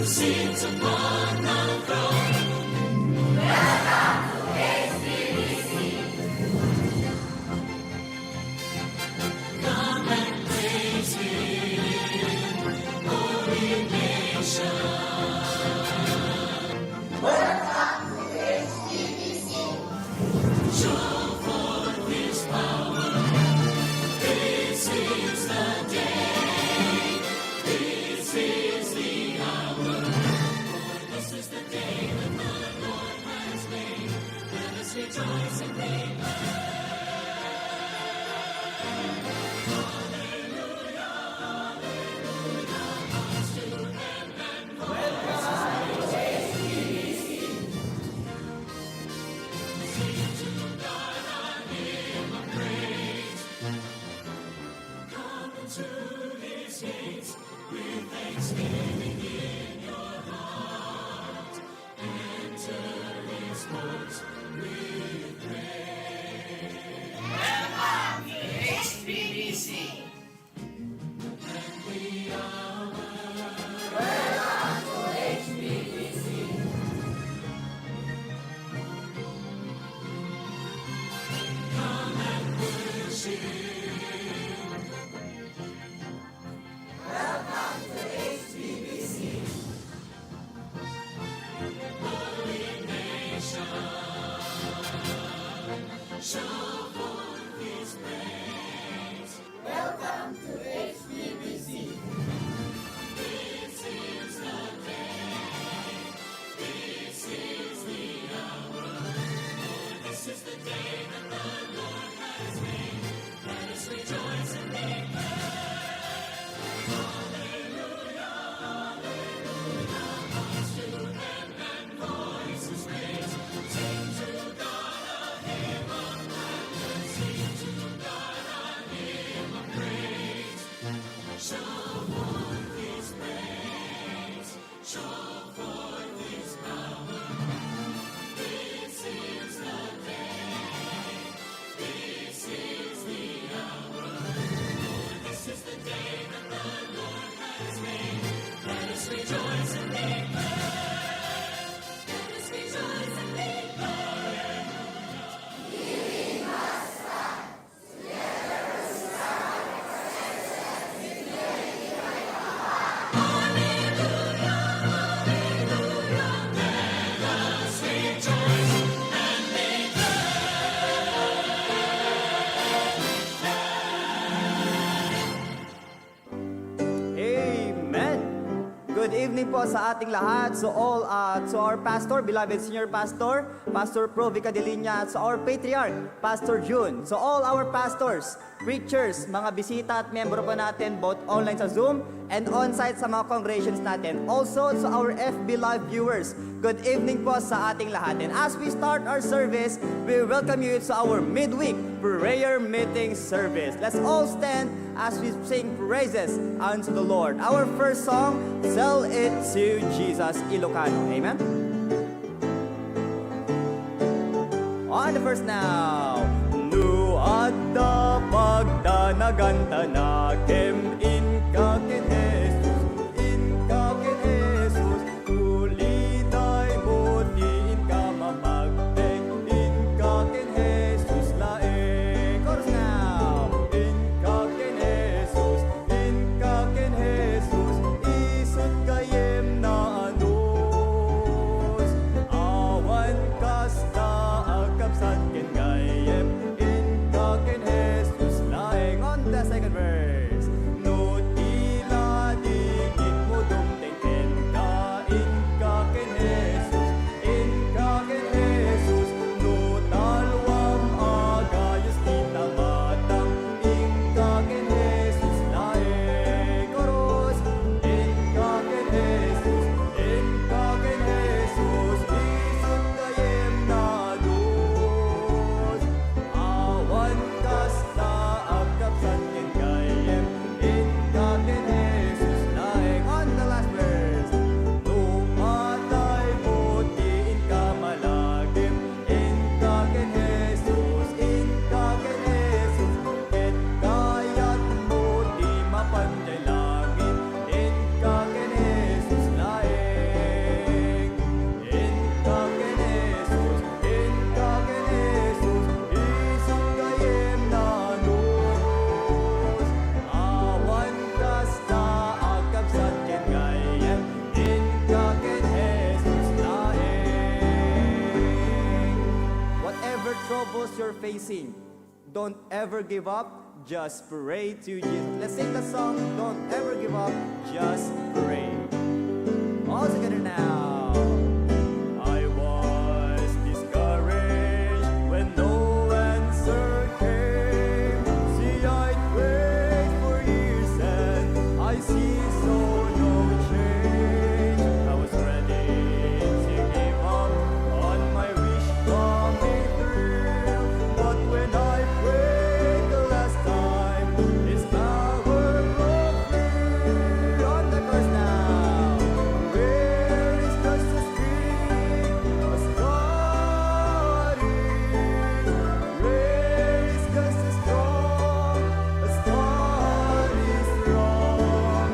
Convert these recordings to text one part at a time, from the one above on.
sits upon the throne. Welcome to HBBC. Come and praise Him, holy nation. Welcome to HBBC. Show forth His power. This is the day. This is the hour. For this is the day that the Lord has made. Let us rejoice and be glad. Good evening po sa ating lahat. To our pastor, beloved senior pastor, Pastor Pro Vicadelinia, at sa our patriarch, Pastor June. So all our pastors, preachers, mga bisita at membro po natin both online sa Zoom and on-site sa mga congregations natin. Also to our FB Live viewers, good evening po sa ating lahat. And as we start our service, we welcome you to our midweek prayer meeting service. Let's all stand as we sing praises unto the Lord. Our first song, Sell It to Jesus, Ilocano. Amen? On the first now. Nu at the pagdanagan tanakem in kakin Jesus, tuliday mo ni in ka mapagtek in kakin Jesus laeng. Chorus now. In kakin Jesus, isut kayem na anos, awan kasta agkapsat ken gayem in kakin Jesus laeng. On the second verse. No you're facing, don't ever give up, just pray to Jesus. Let's sing the song, don't ever give up, just pray. All together now. I was discouraged when no answer came. See, I prayed for years and I see so no change. I was ready to give up on my wish coming through, but when I prayed the last time, His power broke through. On the verse now. Where is just as big as God is? Where is just as strong as God is strong?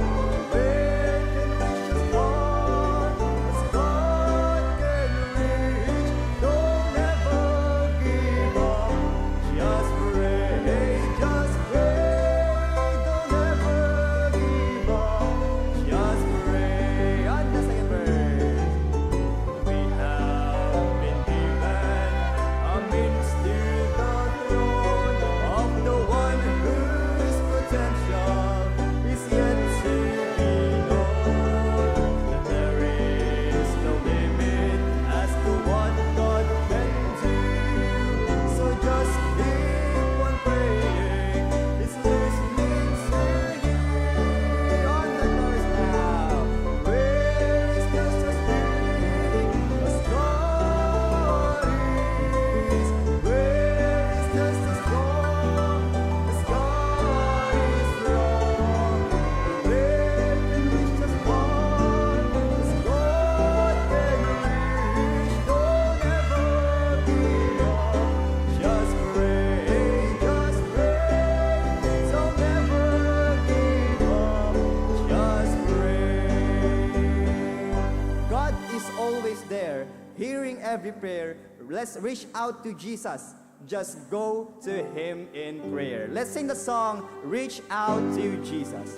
Where can reach as far as God can reach? Don't ever give up. Just pray, just pray. Don't ever give up. Just pray. On the second verse. We have been given a means to the throne of the one whose potential is yet to be known. That there is no limit as to what God can do. So just keep on praying. He's listening to you. On the verse now. Where is just as big as God is? Where is just as strong as God is strong? Where can reach as far as God can reach? Don't ever give up. Just pray, just pray. Don't ever give up. Just pray. God is always there, hearing every prayer. Let's reach out to Jesus. Just go to Him in prayer. Let's sing the song, Reach Out to Jesus.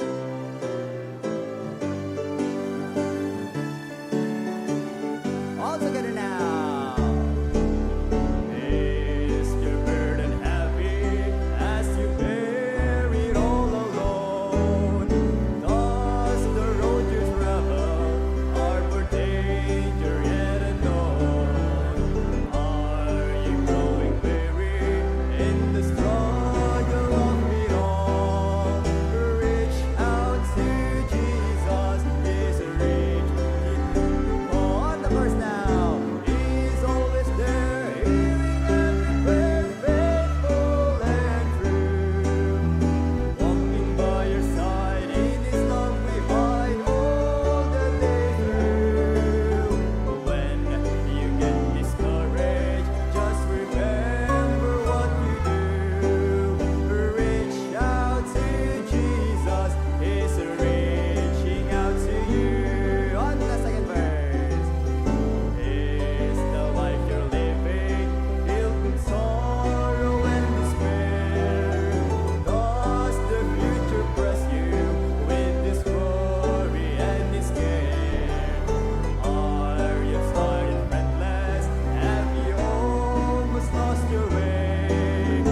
All together now. Is your burden heavy as you bear it all alone? Does the road you travel harbor danger yet unknown? Are you growing weary in the struggle of it all? Reach out to Jesus, He's reaching. On the verse now. He's always there, hearing every prayer, faithful and true. Walking by your side, in His love we hide all the day through. When you get discouraged, just remember what you do. Reach out to Jesus, He's reaching out to you. On the second verse. Is the life you're living filled with sorrow and despair? Does the future press you with this worry and this care? Are you started friendless? Have you almost lost your way?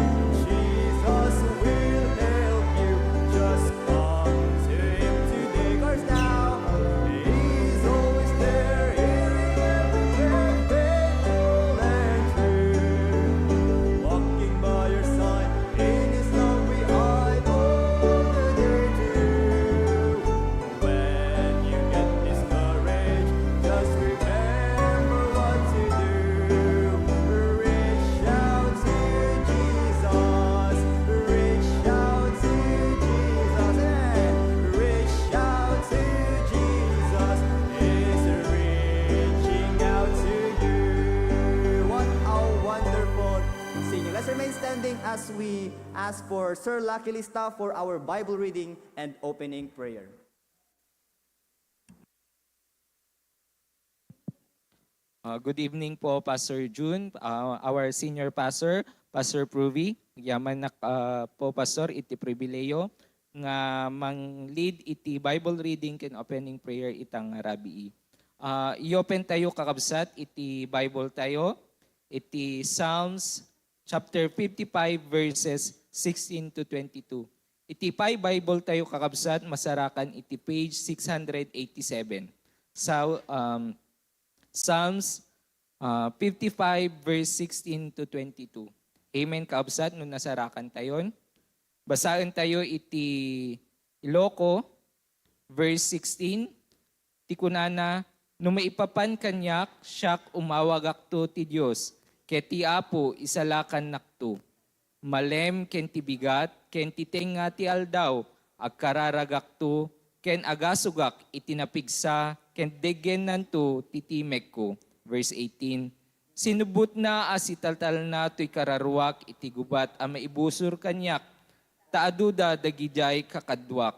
Jesus will help you. Just come to Him today. Cause now He's always there, hearing every prayer, faithful and true. Walking by your side, in His love we hide all the day through. When you get discouraged, just remember what to do. Reach out to Jesus. Reach out to Jesus. Reach out to Jesus. He's reaching out to you. What a wonderful singing. Let's remain standing as we ask for Sir Lucky Lista for our Bible reading and opening prayer. Good evening po, Pastor June, our senior pastor, Pastor Pruvi. Yaman na po, Pastor, iti pribileyo nga mang-lead iti Bible reading ken opening prayer itang rabii. I-open tayo kakabsat iti Bible tayo, iti Psalms chapter 55 verses 16 to 22. Iti pay Bible tayo kakabsat, masarakan iti page 687. Sa Psalms 55 verse 16 to 22. Amen kaabsat no nasarakan tayon. Basahin tayo iti Iloko verse 16. Ti kunana no maipapan kanyak siyak umawag akto ti Dios. Ket ti Apo isalakan nakto. Malem ken ti bigat ken ti tenga ti aldaw agkararagakto ken agasugak itinapigsa ken degen nanto titimek ko. Verse 18. Sinubot na asitaltal na to'y kararuak iti gubat a maibusor kanyak taaduda dagijay kakadwak.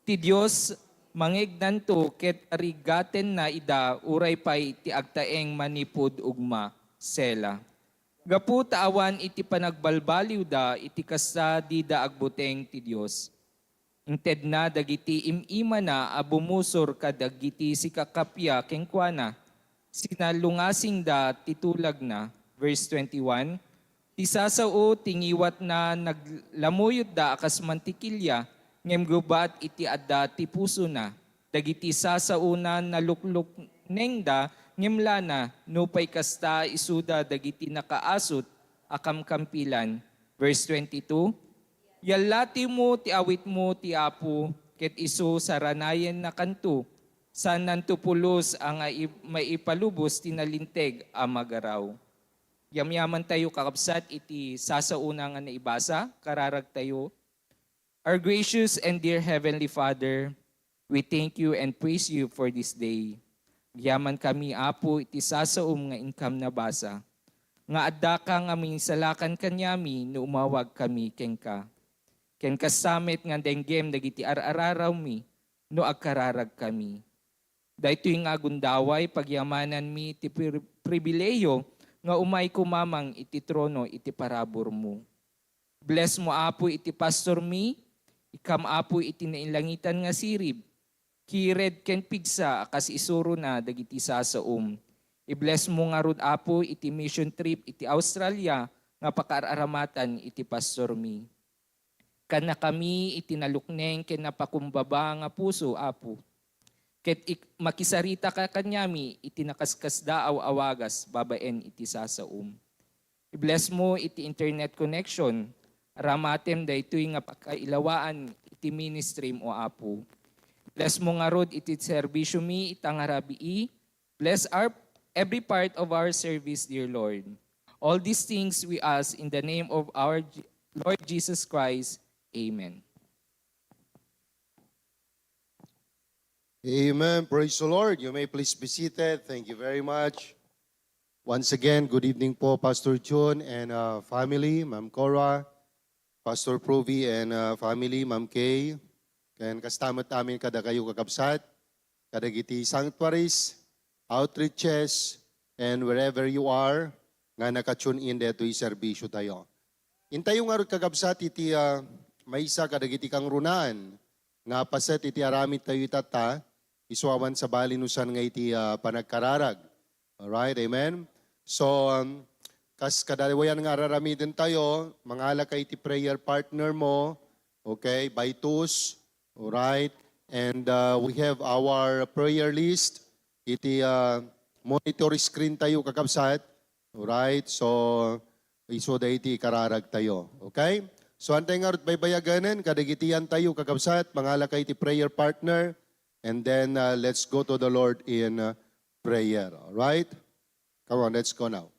Ti Dios mangegnan to ket arigaten na ida uray pay ti agtaeng manipod ugma sela. Gapu taawan iti panagbalbaliw da iti kasta di da agbuteng ti Dios. Inted na dagiti imima na abumusor kadagiti si kakapya kengkwana. Sinalungasing da titulag na. Verse 21. Ti sasao tingiwat na naglamuyot da akas mantikilya ngem gubat iti adda ti puso na. Dagiti sasao na nalukluk nengda ngimlana nupay kasta isuda dagiti nakaasot akam kampilan. Verse 22. Yallati mo ti awit mo ti Apo ket isu saranayen na kanto san nantupulos ang maipalubos tinalinteg a magaraw. Yamyaman tayo kakabsat iti sasauna nga naibasa kararag tayo. Our gracious and dear Heavenly Father, we thank you and praise you for this day. Yaman kami, Apo, iti sasaum nga inkam na basa. Nga adda ka nga minsalakan kanyami no umawag kami kengka. Ken kasamit nga denggem dagiti araraw mi no agkararag kami. Daytoy nga gundaway pagyamanan mi iti pribileyo nga umay kumamang iti trono iti parabor mo. Bless mo, Apo, iti pastor mi, ikam, Apo, iti nailangitan nga sirib. Kired ken pigsa akas isuro na dagiti sasaum. I-bless mo nga rod, Apo, iti mission trip iti Australia nga pakararamatan iti pastor mi. Kana kami iti nalukneng ken napakumbaba nga puso, Apo. Ket makisarita ka kanyami iti nakaskas daaw awagas babaen iti sasaum. I-bless mo iti internet connection. Ramatem daytoy nga pakailawaan iti ministry mo, Apo. Bless mo nga rod iti serbisyo mi itang harabii. Bless every part of our service, dear Lord. All these things we ask in the name of our Lord Jesus Christ. Amen. Amen. Praise the Lord. You may please be seated. Thank you very much. Once again, good evening po, Pastor June and family, Ma'am Cora, Pastor Provi and family, Ma'am Kay. Ken kastamat amin kada kayo kakabsat, kadagiti sanctuaries, outreaches, and wherever you are, nga nakatune in deto serbisyo tayo. Intayo nga rin kakabsat iti maysa kadagiti kang runaan, nga paset iti aramid tayo itata, isuawan sa balinusan nga iti panagkararag. Alright, amen? So, kas kadalawayan nga araramidin tayo, mangala ka iti prayer partner mo, okay, by twos. Alright, and we have our prayer list. Iti monitor screen tayo kakabsat. Alright, so iso da iti kararag tayo. Okay? So antay nga rin baybayaganan, kadagitian tayo kakabsat, mangala ka iti prayer partner, and then let's go to the Lord in prayer. Alright? Come on, let's go now.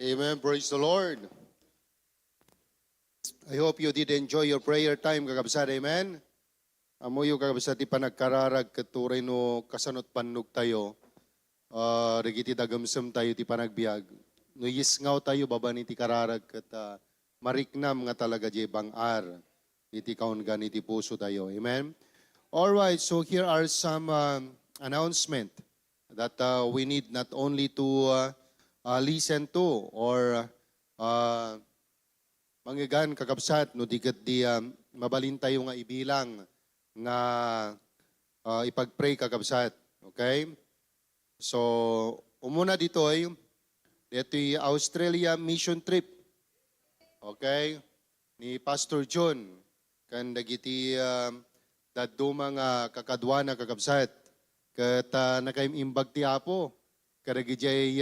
Amen. Praise the Lord. I hope you did enjoy your prayer time, kakabsat. Amen. Amo yung kakabsat ti panagkararag katuray no kasanot pannog tayo. Regiti dagamsem tayo ti panagbiag. No yisngaw tayo baba ni ti kararag kat mariknam nga talaga di bangar. Iti kaon gan iti puso tayo. Amen. All right, so here are some announcement that we need not only to listen to or mangyagan kakabsat no diket di mabalin tayo nga ibilang nga ipagpray kakabsat. Okay? So, umuna dito ay dito'y Australia mission trip. Okay? Ni Pastor John. Kan dagiti daddo mga kakadwana kakabsat. Kat nakaimbag ti Apo. Kadagijay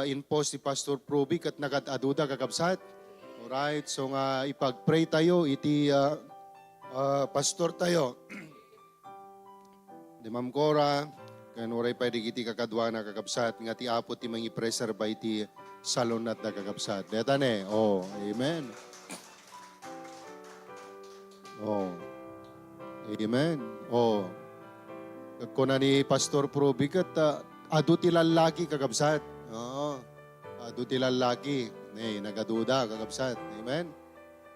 in-post ni Pastor Proby kat nakadaduda kakabsat. Alright, so nga ipag-pray tayo, iti pastor tayo. Di Ma'am Cora, kan oray pa digiti kakadwana kakabsat, nga ti Apo ti mangi preserve iti salonat na kakabsat. Detane, oh, amen. Oh, amen. Oh, kuna ni Pastor Proby kat adu ti lalaki kakabsat. Oo, adu ti lalaki. Nagaduda, kakabsat. Amen?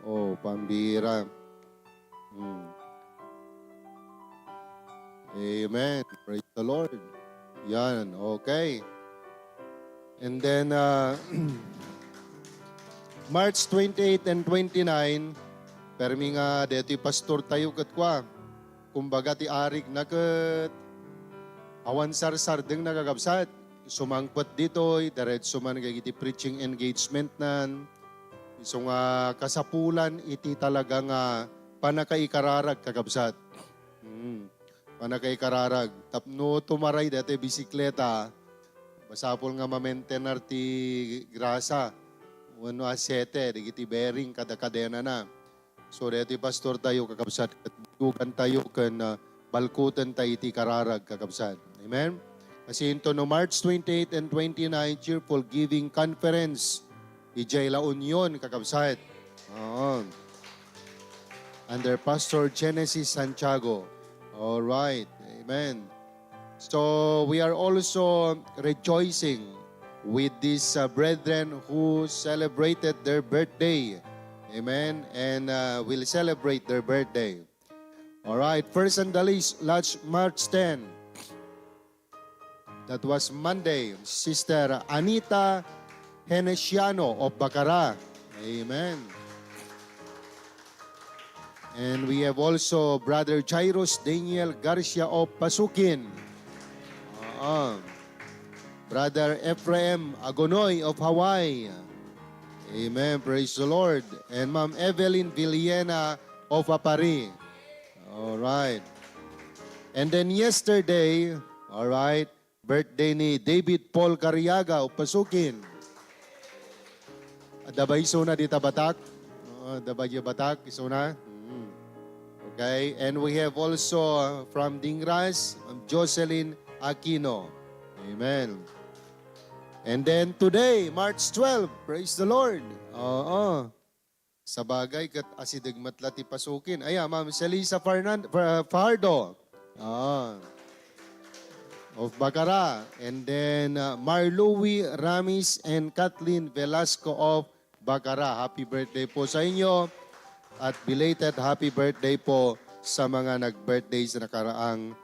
Oh, pambira. Amen. Praise the Lord. Yan, okay. And then, March 28 and 29, permi nga, deto'y pastor tayo katkwa. Kumbaga ti arik na kat, awan sar-sardeng nakakabsat. Sumangpot dito'y, diretso man iti preaching engagement nan. So nga kasapulan, iti talaga nga panakaikararag kakabsat. Panakaikararag. Tapno tumaray dati bisikleta, basapol nga mamentenar ti grasa. Wano asete, digiti bearing kada kadena na. So dati pastor tayo kakabsat, katugan tayo kan balkutan tayo iti kararag kakabsat. Amen? Kasi ito no March 28 and 29, Cheerful Giving Conference. Ijay La Union, kakabsat. Under Pastor Genesis Santiago. All right. Amen. So, we are also rejoicing with these brethren who celebrated their birthday. Amen. And will celebrate their birthday. All right. First on the list, last March 10. That was Monday. Sister Anita Henesiano of Bacara. Amen. And we have also Brother Jairus Daniel Garcia of Pasukin. Brother Ephraim Agonoy of Hawaii. Amen. Praise the Lord. And Ma'am Evelyn Villena of Apari. All right. And then yesterday, all right, birthday ni David Paul Cariaga of Pasukin. Dabay iso na dita Batak. Dabay Batak, iso na. Okay, and we have also from Dingras, Jocelyn Aquino. Amen. And then today, March 12, praise the Lord. Sa bagay, kat asidagmatla ti Pasukin. Ayan, Ma'am Celisa Fardo. Of Bacara. And then Marlouie Ramis and Kathleen Velasco of Bacara. Happy birthday po sa inyo. At belated happy birthday po sa mga nag-birthday sa nakaraang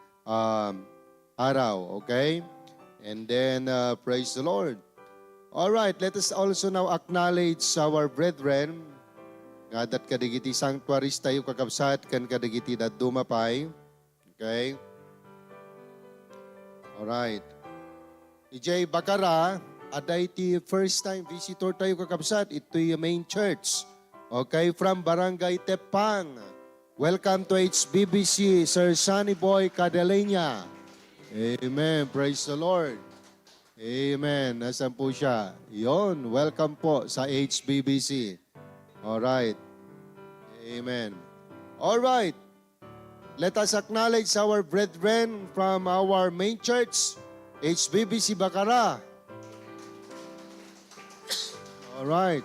araw. Okay? And then praise the Lord. Alright, let us also now acknowledge our brethren. Nga dat kadigiti sanctuaries tayo kakabsat kan kadigiti dat dumapay. Okay? Alright. Ijay Bacara, aday ti first time visitor tayo kakabsat. Ito yung main church. Okay, from Barangay Tepang. Welcome to HBBC, Sir Sunny Boy Cadaleña. Amen. Praise the Lord. Amen. Nasaan po siya? Yon. Welcome po sa HBBC. Alright. Amen. Alright. Let us acknowledge our brethren from our main church, HBBC Bacara. Alright.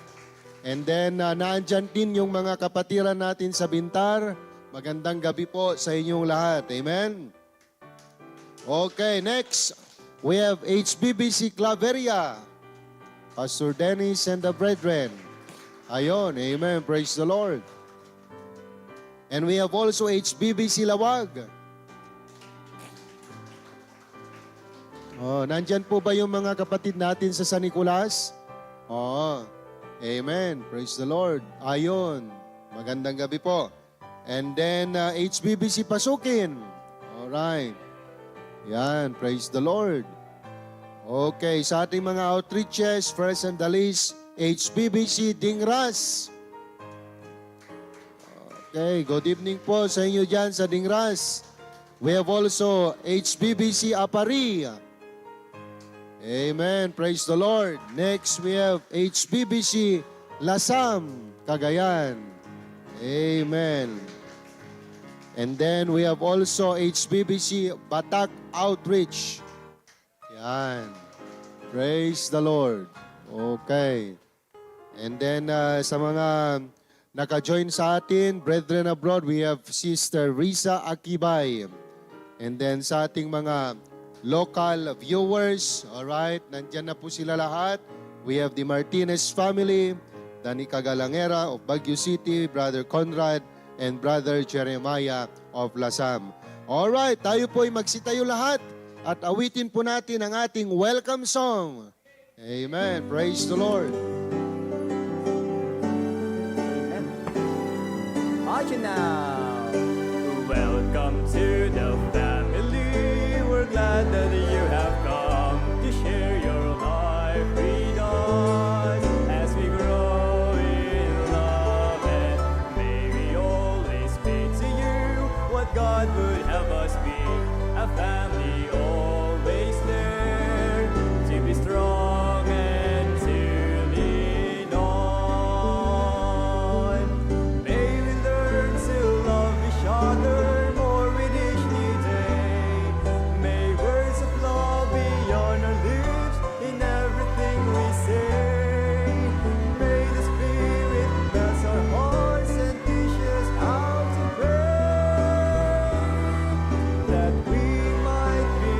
And then, naandyan din yung mga kapatiran natin sa Bintar. Magandang gabi po sa inyong lahat. Amen? Okay, next, we have HBBC Claveria. Pastor Dennis and the brethren. Ayon, amen. Praise the Lord. And we have also HBBC Lawag. Oh, nandyan po ba yung mga kapatid natin sa San Nicolas? Oh, amen. Praise the Lord. Ayon. Magandang gabi po. And then HBBC Pasukin. Alright. Yan, praise the Lord. Okay, sa ating mga outreaches, first and the least, HBBC Dingras. Okay, good evening po sa inyo dyan sa Dingras. We have also HBBC Apari. Amen, praise the Lord. Next, we have HBBC Lasam, Cagayan. Amen. And then we have also HBBC Batak Outreach. Yan. Praise the Lord. Okay. And then sa mga naka-join sa atin, brethren abroad, we have Sister Risa Akibay. And then sa ating mga local viewers, alright, nandyan na po sila lahat. We have the Martinez family, Dani Cagalangera of Baguio City, Brother Conrad, and Brother Jeremiah of Lasam. Alright, tayo po ay magsitayo lahat at awitin po natin ang ating welcome song. Amen. Praise the Lord. Action now. Welcome to the family. We're glad that you have come to share your life with us as we grow in love, and may we always be to you what God would have us be, a family always there to be strong and to lean on. May we learn to love each other more with each new day. May words of love be on our lips in everything we say. May the Spirit bless our hearts and teach us how to pray, that we might be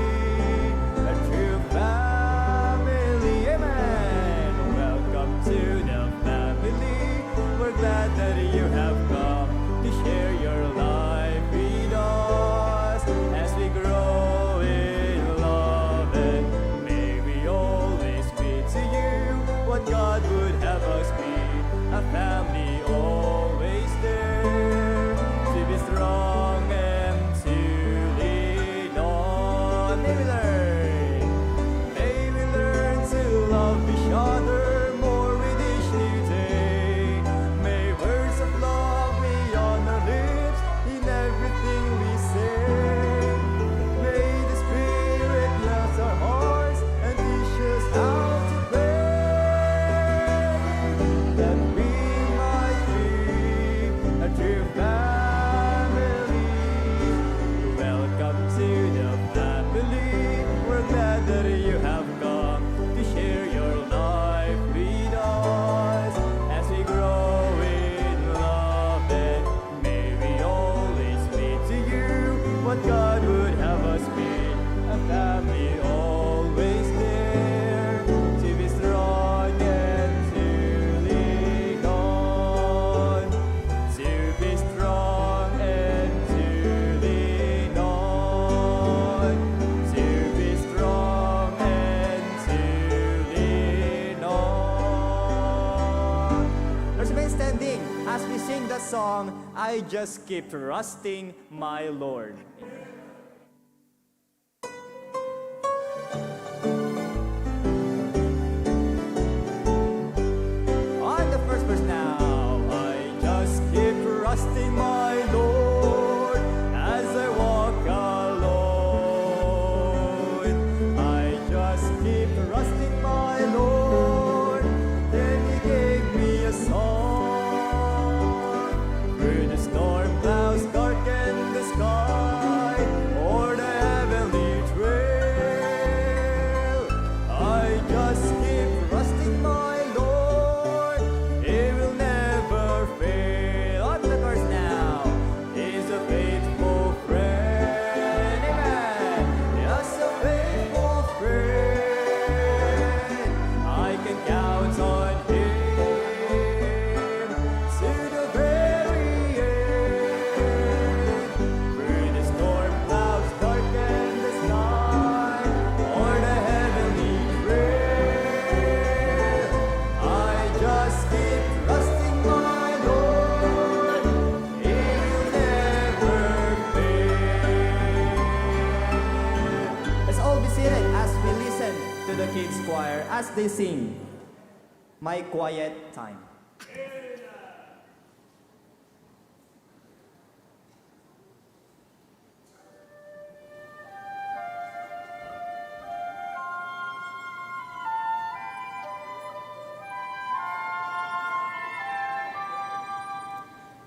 a true family. Amen. Welcome to the family. We're glad that you have come to share your life with us as we grow in love, and may we always be to you what God would have us be, a family always there to be strong and to lean on. May we learn to love each other more with each new day. May words of love be on our lips in everything we say. May the Spirit bless our hearts and teach us how to pray, that we might be a true family. Welcome to the family. We're glad that you have come to share your life with us as we grow in love, and may we always be to you what God would have us be, a family always there to be strong and to lean on, to be strong and to lean on, to be strong and to lean on. Let's remain standing as we sing the song, I Just Keep Trusting My Lord. On the first verse now, I just keep trusting my Lord as I walk alone. I just keep trusting my Lord. Then He gave me a song. Through the storm clouds darken the sky, choir as they sing My Quiet Time.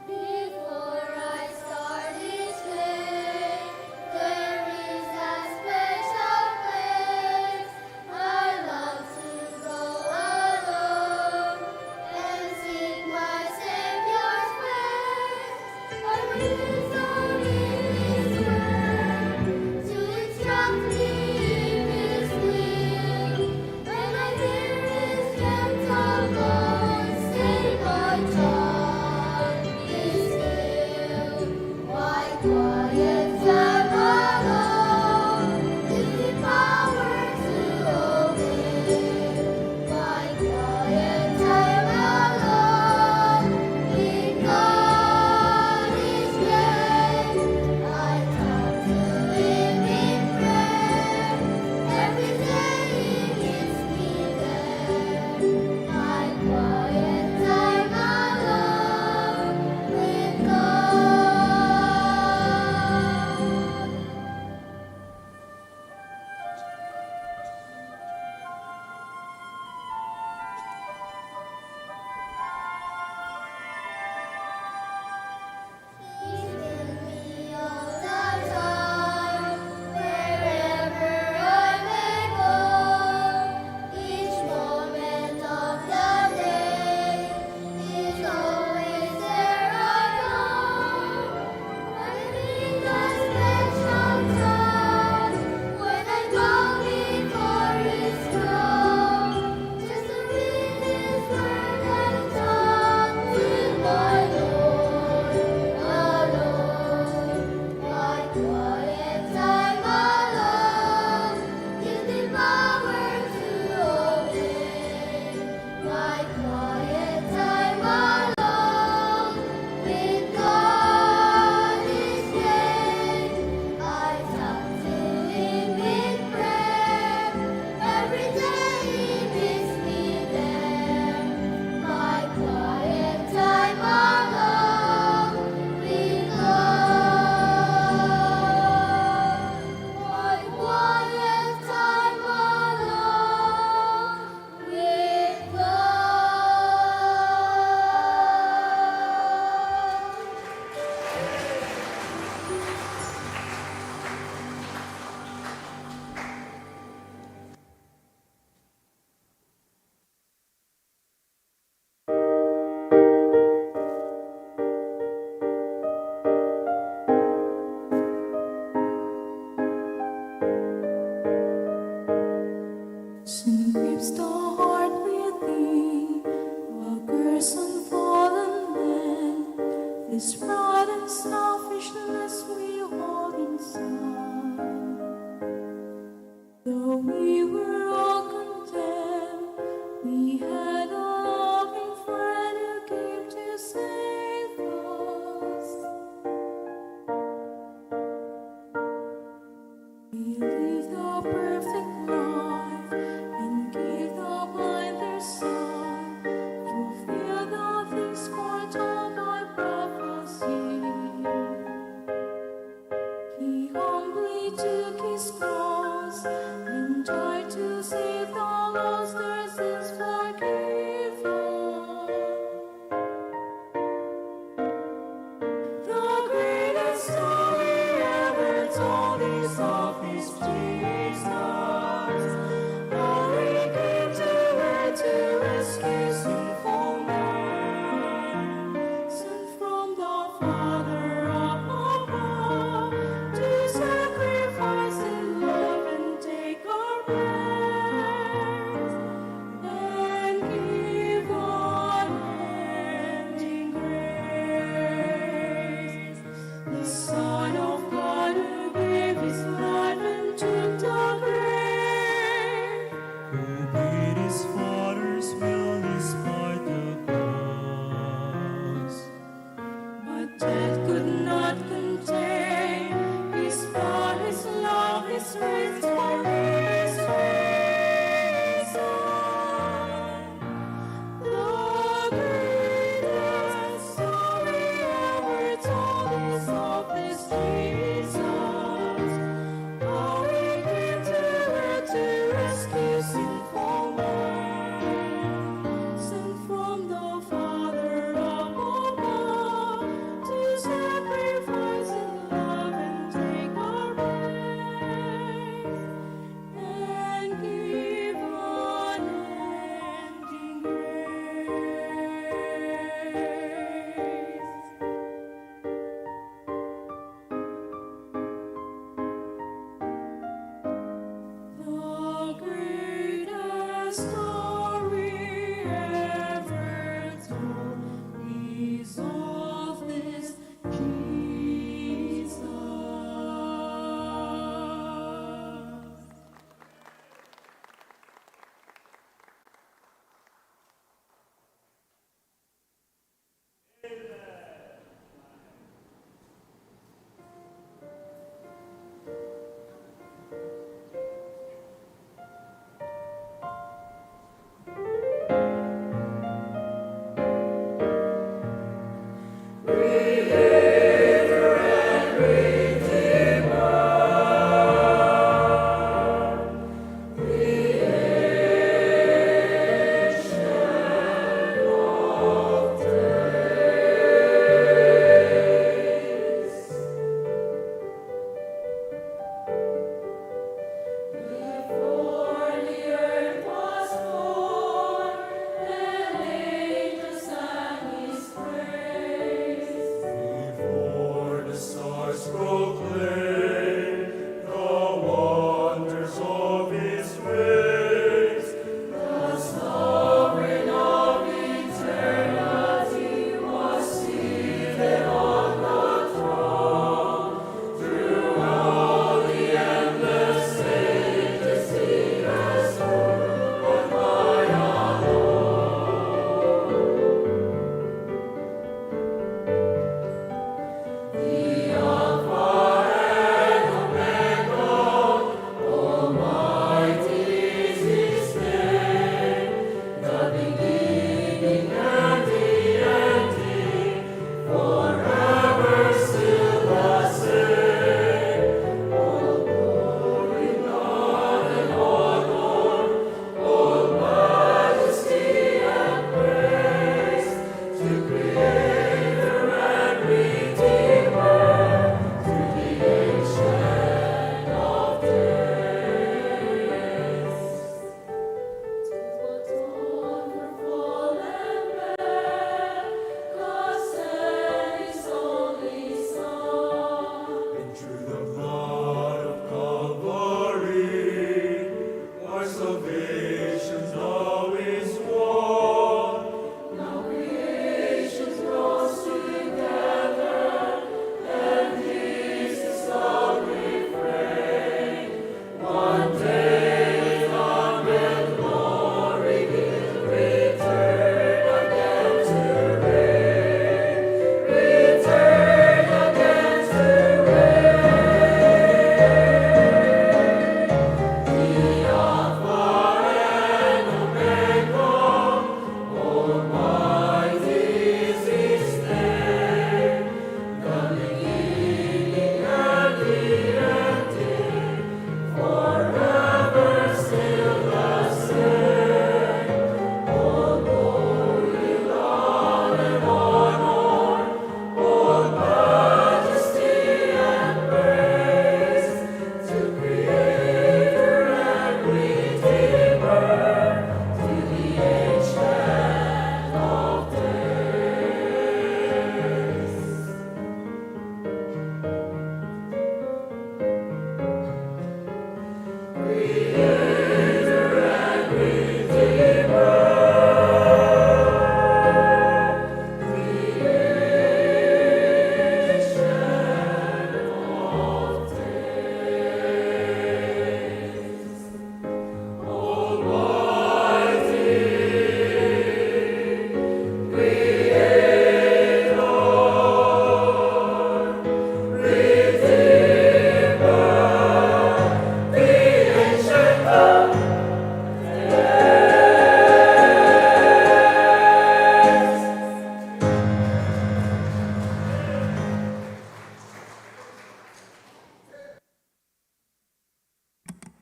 Before I start each day, there is a special place I love to go alone and seek my Savior's face. I reason in His word to instruct me in His will. When I hear His gentle voice say, "My child, be still," my quiet time alone is the power to obey. My quiet time alone with God is great. I talk to Him in prayer. Every day He gives me there. My quiet time alone with God. He's with me all the time, wherever I may go. Each moment of the day, He's always there I know. I need a special time when I go before His throne, just to read His word and talk with my Lord alone. My quiet time alone gives me power to obey. My quiet time alone with God is great. I talk to Him in prayer. Every day He meets me there. My quiet time alone with God. My quiet time alone with God. Sin grips the heart within, while curse on fallen man. This pride and selfishness we hold inside. Though we were all condemned, we had a loving friend who came to save us. He lived a perfect life and gave the blind their sight, fulfilled the things foretold by prophecy. He humbly took His cross and died to save the lost, their sins forgiven. The greatest story ever told is of this Jesus. Oh, He came to earth to rescue sinful man, sent from the Father up above to sacrifice in love and take our place and give unending grace. The Son of God who gave His life and took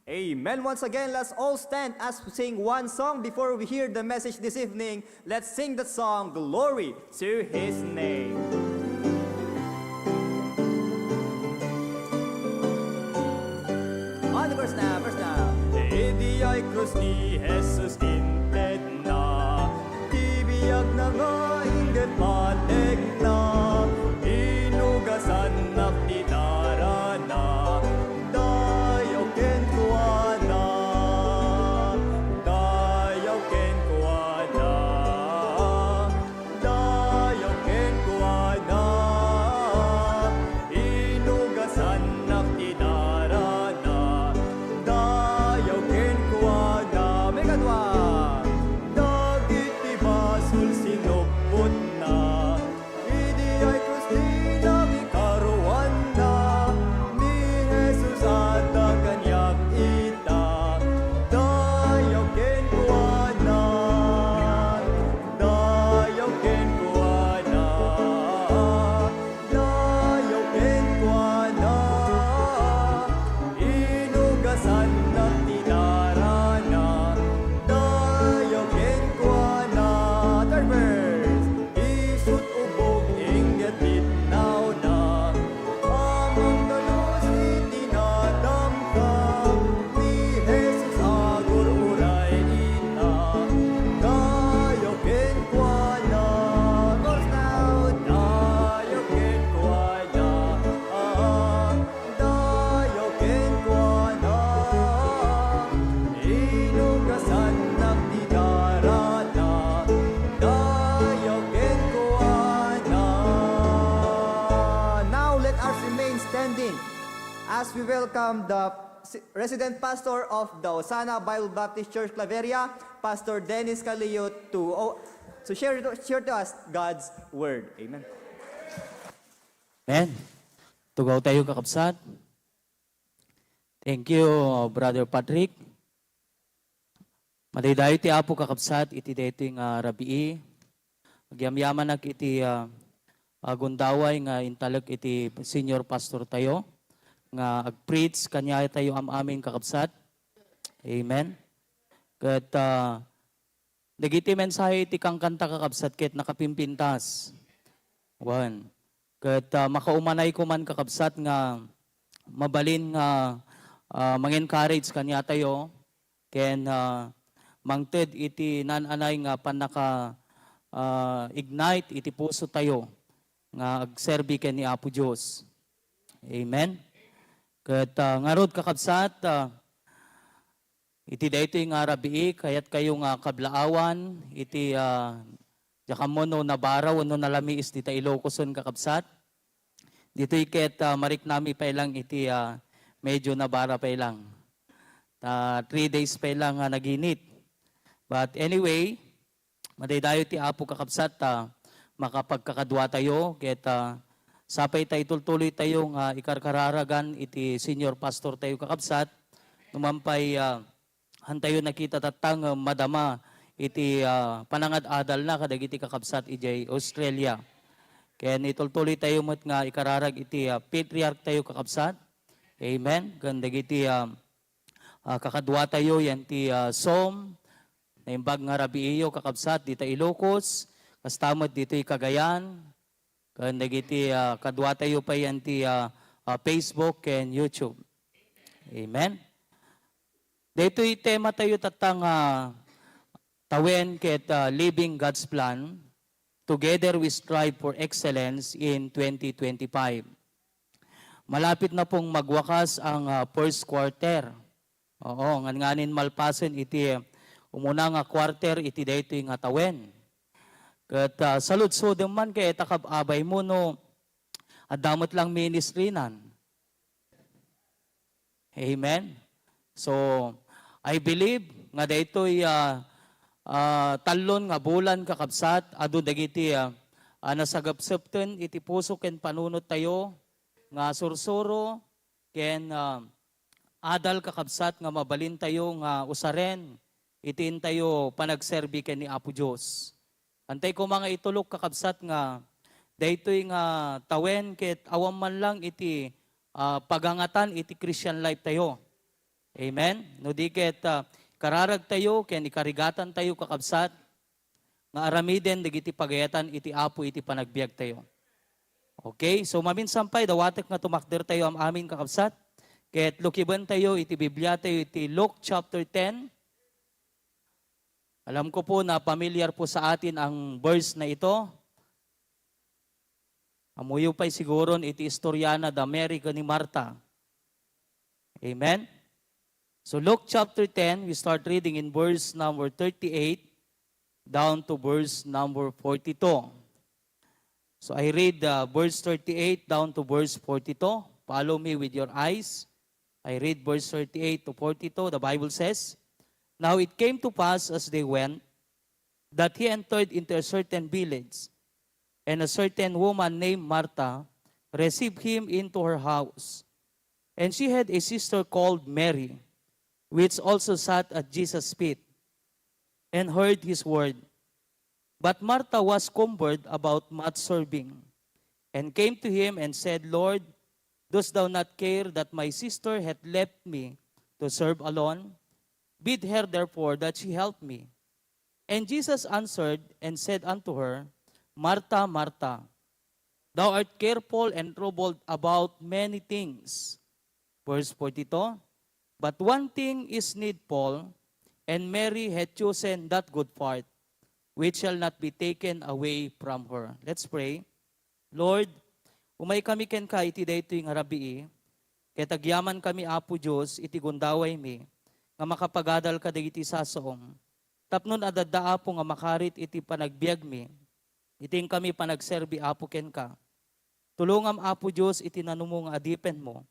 Amen. Once again, let's all stand as we sing one song before we hear the message this evening. Let's sing the song, Glory to His Name. On the verse now, verse now. Di ay krus ni Jesus inted na, tibiyag na nga indet paleg na, inugasan na tinara na, dayaw ken kuana, dayaw ken kuana, dayaw ken kuana, inugasan na tinara na, dayaw ken kuana. May kadwa, dagit ti basul sinupot na, idi ay Kristina mi karuan na, ni Jesus ata kanyak ita, dayaw ken kuana, dayaw ken kuana, dayaw ken kuana, inugasan na tinarana, dayaw ken kuana. Third verse, isut ubog inget titnaw na, amang dalos itinadamdam, ni Jesus agur uray ita, dayaw ken kuana. Chorus now, dayaw ken kuana, as we welcome the resident pastor of the Osana Bible Baptist Church Claveria, Pastor Dennis Calillo, to share to us God's word. Amen. Amen. Tugaw tayo kakabsat. Thank you, Brother Patrick. Madaydayo ti apo kakabsat, iti dito yung rabii. Magyamyaman nak iti gundaway nga intalak iti senior pastor tayo. Nga ag-preach kanya tayo aming kakabsat. Amen. Kat nagiti mensahe iti kang kanta kakabsat ket nakapimpintas. One. Kat makaumanay ko man kakabsat nga mabalin nga mang-encourage kanya tayo. Ken mangted iti nananay nga panaka ignite iti puso tayo nga agserbi ken ni Apo Dios. Amen. Ket ngarod kakabsat iti daytoy nga rabii kayat kayo nga kablaawan iti jakamo no nabaraw no nalamiis dita Ilocos kakabsat. Ditoy ket marik nami pa ilang iti medyo nabara pa ilang. 3 days pa ilang naginit. But anyway, madaydayo ti Apo kakabsat makapagkakadwa tayo ket sapay tayo tultuloy tayo nga ikarkararagan iti senior pastor tayo kakabsat. Numampay hantayo nakita tatang madama iti panangad-adal na kadagiti kakabsat ijay Australia. Kaya itultuloy tayo mat nga ikararag iti patriarch tayo kakabsat. Amen. Gandagiti kakadwa tayo yan ti Som na imbag nga rabiiyo kakabsat dita Ilocos. Kastamot dito Cagayan. Gandagiti kadwa tayo pa yan ti Facebook and YouTube. Amen. Dito'y tema tayo tatang tawen ket living God's plan. Together we strive for excellence in 2025. Malapit na pong magwakas ang first quarter. Oo, nganin malpasen iti umuna nga quarter iti daytoy nga tawen. Ket saludsod man kay takab-abay mo no adamot lang ministry nan. Amen. So I believe nga daytoy talon nga bulan kakabsat adu dagiti nasagapsepten iti puso ken panunot tayo nga sursuro ken adal kakabsat nga mabalin tayo nga usaren itin tayo panagserbi ken ni Apo Dios. Antay ko mga itulok kakabsat nga daytoy nga tawen ket awam man lang iti pagangatan iti Christian life tayo. Amen. No di ket kararag tayo, ken ikarigatan tayo kakabsat, nga aramiden, dagiti pagayatan, iti Apo, iti panagbiag tayo. Okay, so maminsampay, dawatek nga tumakder tayo am amin kakabsat, ket lukiban tayo, iti Biblia tayo, iti Luke chapter 10. Alam ko po na familiar po sa atin ang verse na ito. Amuyo pa'y siguron, iti istoryana da Mary ni Marta. Amen. So Luke chapter 10, we start reading in verse number 38 down to verse number 42. So I read verse 38 down to verse 42. Follow me with your eyes. I read verse 38 to 42. The Bible says, "Now it came to pass as they went, that he entered into a certain village, and a certain woman named Martha received him into her house. And she had a sister called Mary, which also sat at Jesus' feet, and heard his word. But Martha was cumbered about much serving, and came to him and said, Lord, dost thou not care that my sister hath left me to serve alone? Bid her therefore that she help me. And Jesus answered and said unto her, Martha, Martha, thou art careful and troubled about many things. Verse 42, but one thing is needful, and Mary had chosen that good part, which shall not be taken away from her. Let's pray. Lord, umay kami ken ka iti daytoy nga rabii, ket agyaman kami Apo Dios iti gundaway mi, nga makapagadal ka dagiti sasaom. Tapnon adada Apo nga makarit iti panagbiag mi, iting kami panagserbi Apo ken ka. Tulungam Apo Dios iti nanumo nga adipen mo,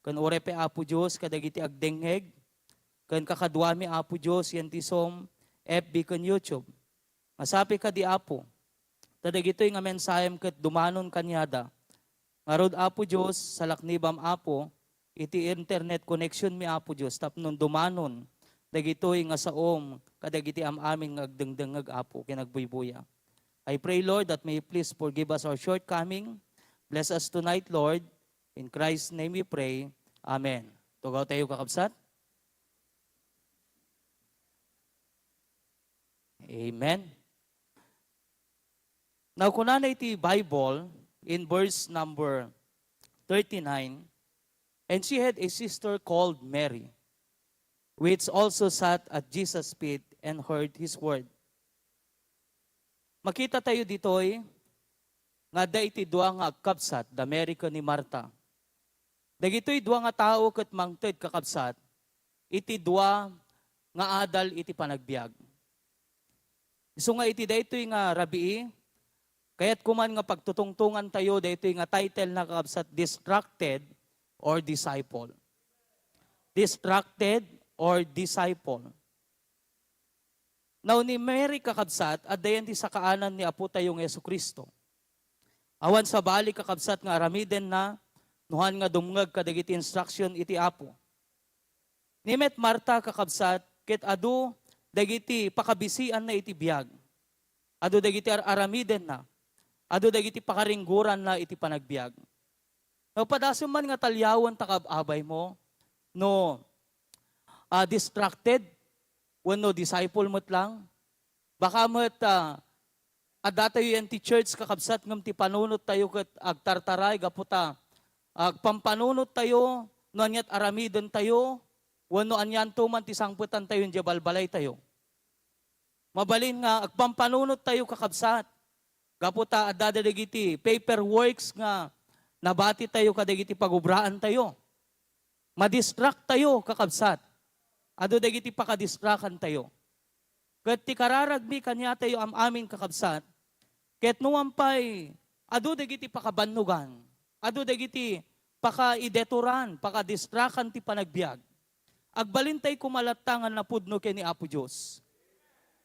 kan orepe Apo Diyos, kadagiti agdengheg, kan kakadwami Apo Diyos, yan tisom, FB kan YouTube. Masapi ka di Apo, tadagitoy nga mensayem kat dumanon kanyada. Ngarod Apo Diyos, sa laknibam Apo, iti internet connection mi Apo Diyos, tapnon dumanon, dagitoy nga saom, kadagiti aming agdengdengag Apo, kinagbuybuya. I pray, Lord, that may you please forgive us our shortcoming. Bless us tonight, Lord. In Christ's name we pray. Amen. Tugaw tayo kakabsat. Amen. Now, kung na iti Bible, in verse number 39, and she had a sister called Mary, which also sat at Jesus' feet and heard his word. Makita tayo ditoy, nga da iti dua nga agkapsat, da Mary ni Marta. Dagitoy dua nga tao ket mangted kakabsat, iti dua nga adal iti panagbiag. So nga iti daytoy nga rabii, kaya't kuman nga pagtutungtungan tayo, daytoy nga title na kakabsat, Distracted or Disciple. Distracted or Disciple. Now ni Mary kakabsat, at dayan ti sa kaanan ni Apo tayong Yesu Kristo. Awan sa balik kakabsat nga aramiden na, nuhan nga dumngag kadagiti instruction iti Apo. Ni met Marta kakabsat, ket adu dagiti pakabisian na iti biyag. Adu dagiti aramiden na. Adu dagiti pakaringguran na iti panagbiag. Now padasyo man nga talyawan takababay mo, no distracted, wano disciple mo't lang. Baka mo't adata yung ti church kakabsat ngam ti panunot tayo kat agtartaray gaputa. Agpampanunot tayo, no anyat aramidon tayo, wano anyan tuman ti sangputan tayo yung jabalbalay tayo. Mabalin nga, agpampanunot tayo kakabsat. Gaputa adada dagiti paperworks nga nabati tayo kadagiti pagubraan tayo. Madistract tayo kakabsat. Ado dagiti pakadistrakan tayo. Ket ti kararagbi kanya tayo aming kakabsat, ket nuampay, ado dagiti pakabannugan, ado dagiti pakaideturan, pakadistrakan ti panagbiag. Agbalintay kumalatangan na pudno ken ni Apo Dios.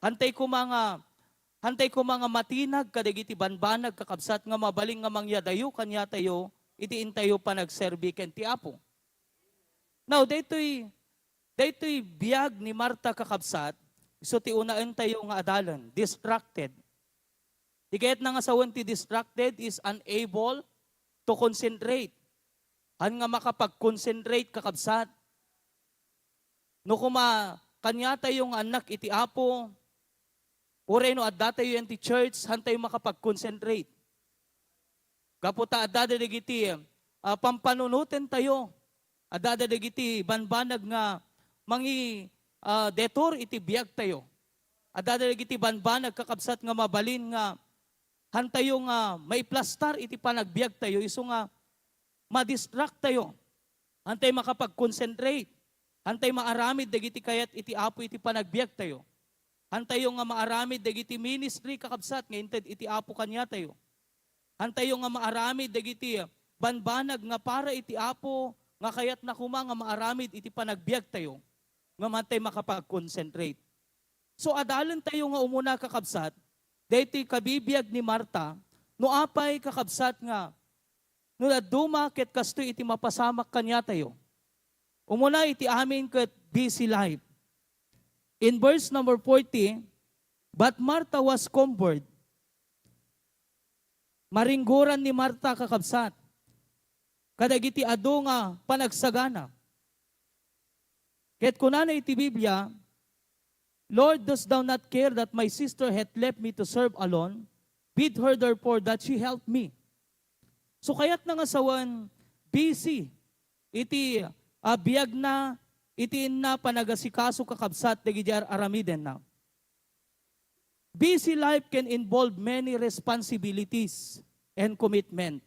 Hantay ko mga matinag kadagiti banbanag kakabsat nga mabaling nga mangyadayo kanya tayo, itiin tayo panagserbi ken ti Apo. Now, daytoy biyag ni Marta kakabsat, so ti unaan tayo nga adalan, distracted. Di kayat na nga sawan ti distracted is unable to concentrate. Han nga makapag-concentrate kakabsat. No kuma kanya tayong anak iti Apo, ore no adda tayo yan ti church, han tayo makapag-concentrate. Kaputa adda dagiti pampanunutin tayo. Adda dagiti banbanag nga mangi detor iti biag tayo. Adada iti banbanag kakabsat nga mabalin nga hantayo nga maiplastar iti panagbiag tayo iso nga madistract tayo. Hantay makapag-concentrate. Hantay maaramid dagiti kayat iti Apo iti panagbiag tayo. Hantayo nga maaramid dagiti ministry kakabsat nga inted iti Apo kanya tayo. Hantayo nga maaramid dagiti banbanag nga para iti Apo nga kayat na nga maaramid iti panagbiag tayo. Nga mantay makapag-concentrate. So adalan tayo nga umuna kakabsat, dahiti kabibiyag ni Marta, no apay kakabsat nga, no naduma ket kastoy iti mapasamak kanya tayo. Umuna iti amin ket busy life. In verse number 40, but Marta was cumbered. Maringguran ni Marta kakabsat. Kadagiti adu nga panagsagana. Ket kunana iti Biblia, Lord, dost thou not care that my sister hath left me to serve alone? Bid her therefore that she help me. So kayat na nga sawan, busy. Iti biyag na, iti na panagasikaso kakabsat, dagiti aramiden na. Busy life can involve many responsibilities and commitment.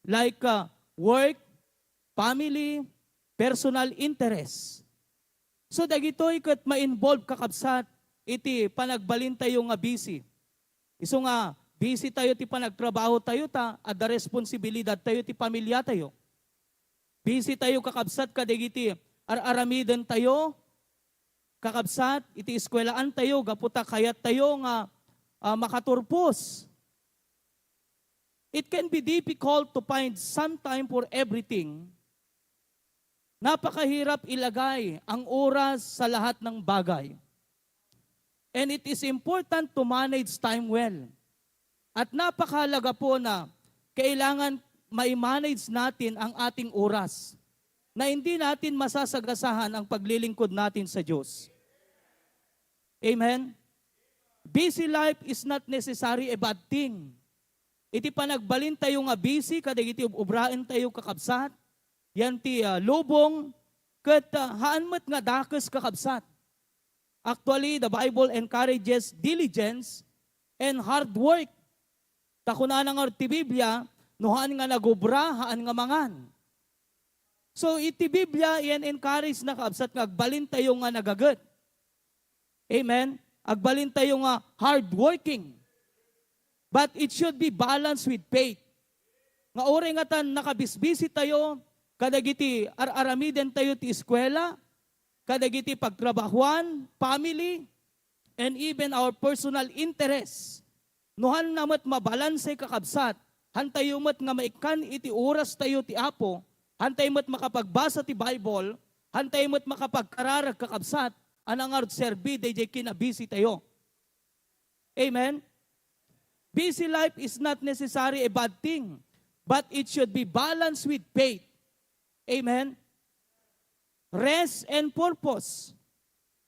Like work, family, personal interest. So dagitoy ket ma-involve kakabsat iti panagbalin tayo nga busy. Iso nga Busy tayo ti panagtrabaho tayo ta, at the responsibilidad tayo ti pamilya tayo. Busy tayo kakabsat kadagiti aramidan tayo, kakabsat, iti eskwelaan tayo, gaputa kayat tayo nga makaturpos. It can be difficult to find some time for everything. Napakahirap ilagay ang oras sa lahat ng bagay. And it is important to manage time well. At napakahalaga po na kailangan mai-manage natin ang ating oras na hindi natin masasagasahan ang paglilingkod natin sa Diyos. Amen? Busy life is not necessarily a bad thing. Iti panagbalin tayo nga busy, kadagiti ubrain tayo kakabsat, yan ti lubong, kat haan mat nga dakes kakabsat. Actually, the Bible encourages diligence and hard work. Takuna nga ti Biblia, nuhaan nga nagubra, haan nga mangan. So iti Biblia, yan encourage na kakabsat nga agbalin tayo nga nagagat. Amen? Agbalin tayo nga hardworking. But it should be balanced with faith. Nga oray nga tan nakabisbisi tayo, kadagiti aramiden tayo ti eskwela, kadagiti pagtrabahuan, family, and even our personal interests. Nuhan namat mabalanse kakabsat, hantay mat nga maikan iti oras tayo ti Apo, hantay mat makapagbasa ti Bible, hantay mat makapagkararag kakabsat, anang serbi, DJ kinabisi tayo. Amen? Busy life is not necessarily a bad thing, but it should be balanced with faith. Amen? Rest and purpose.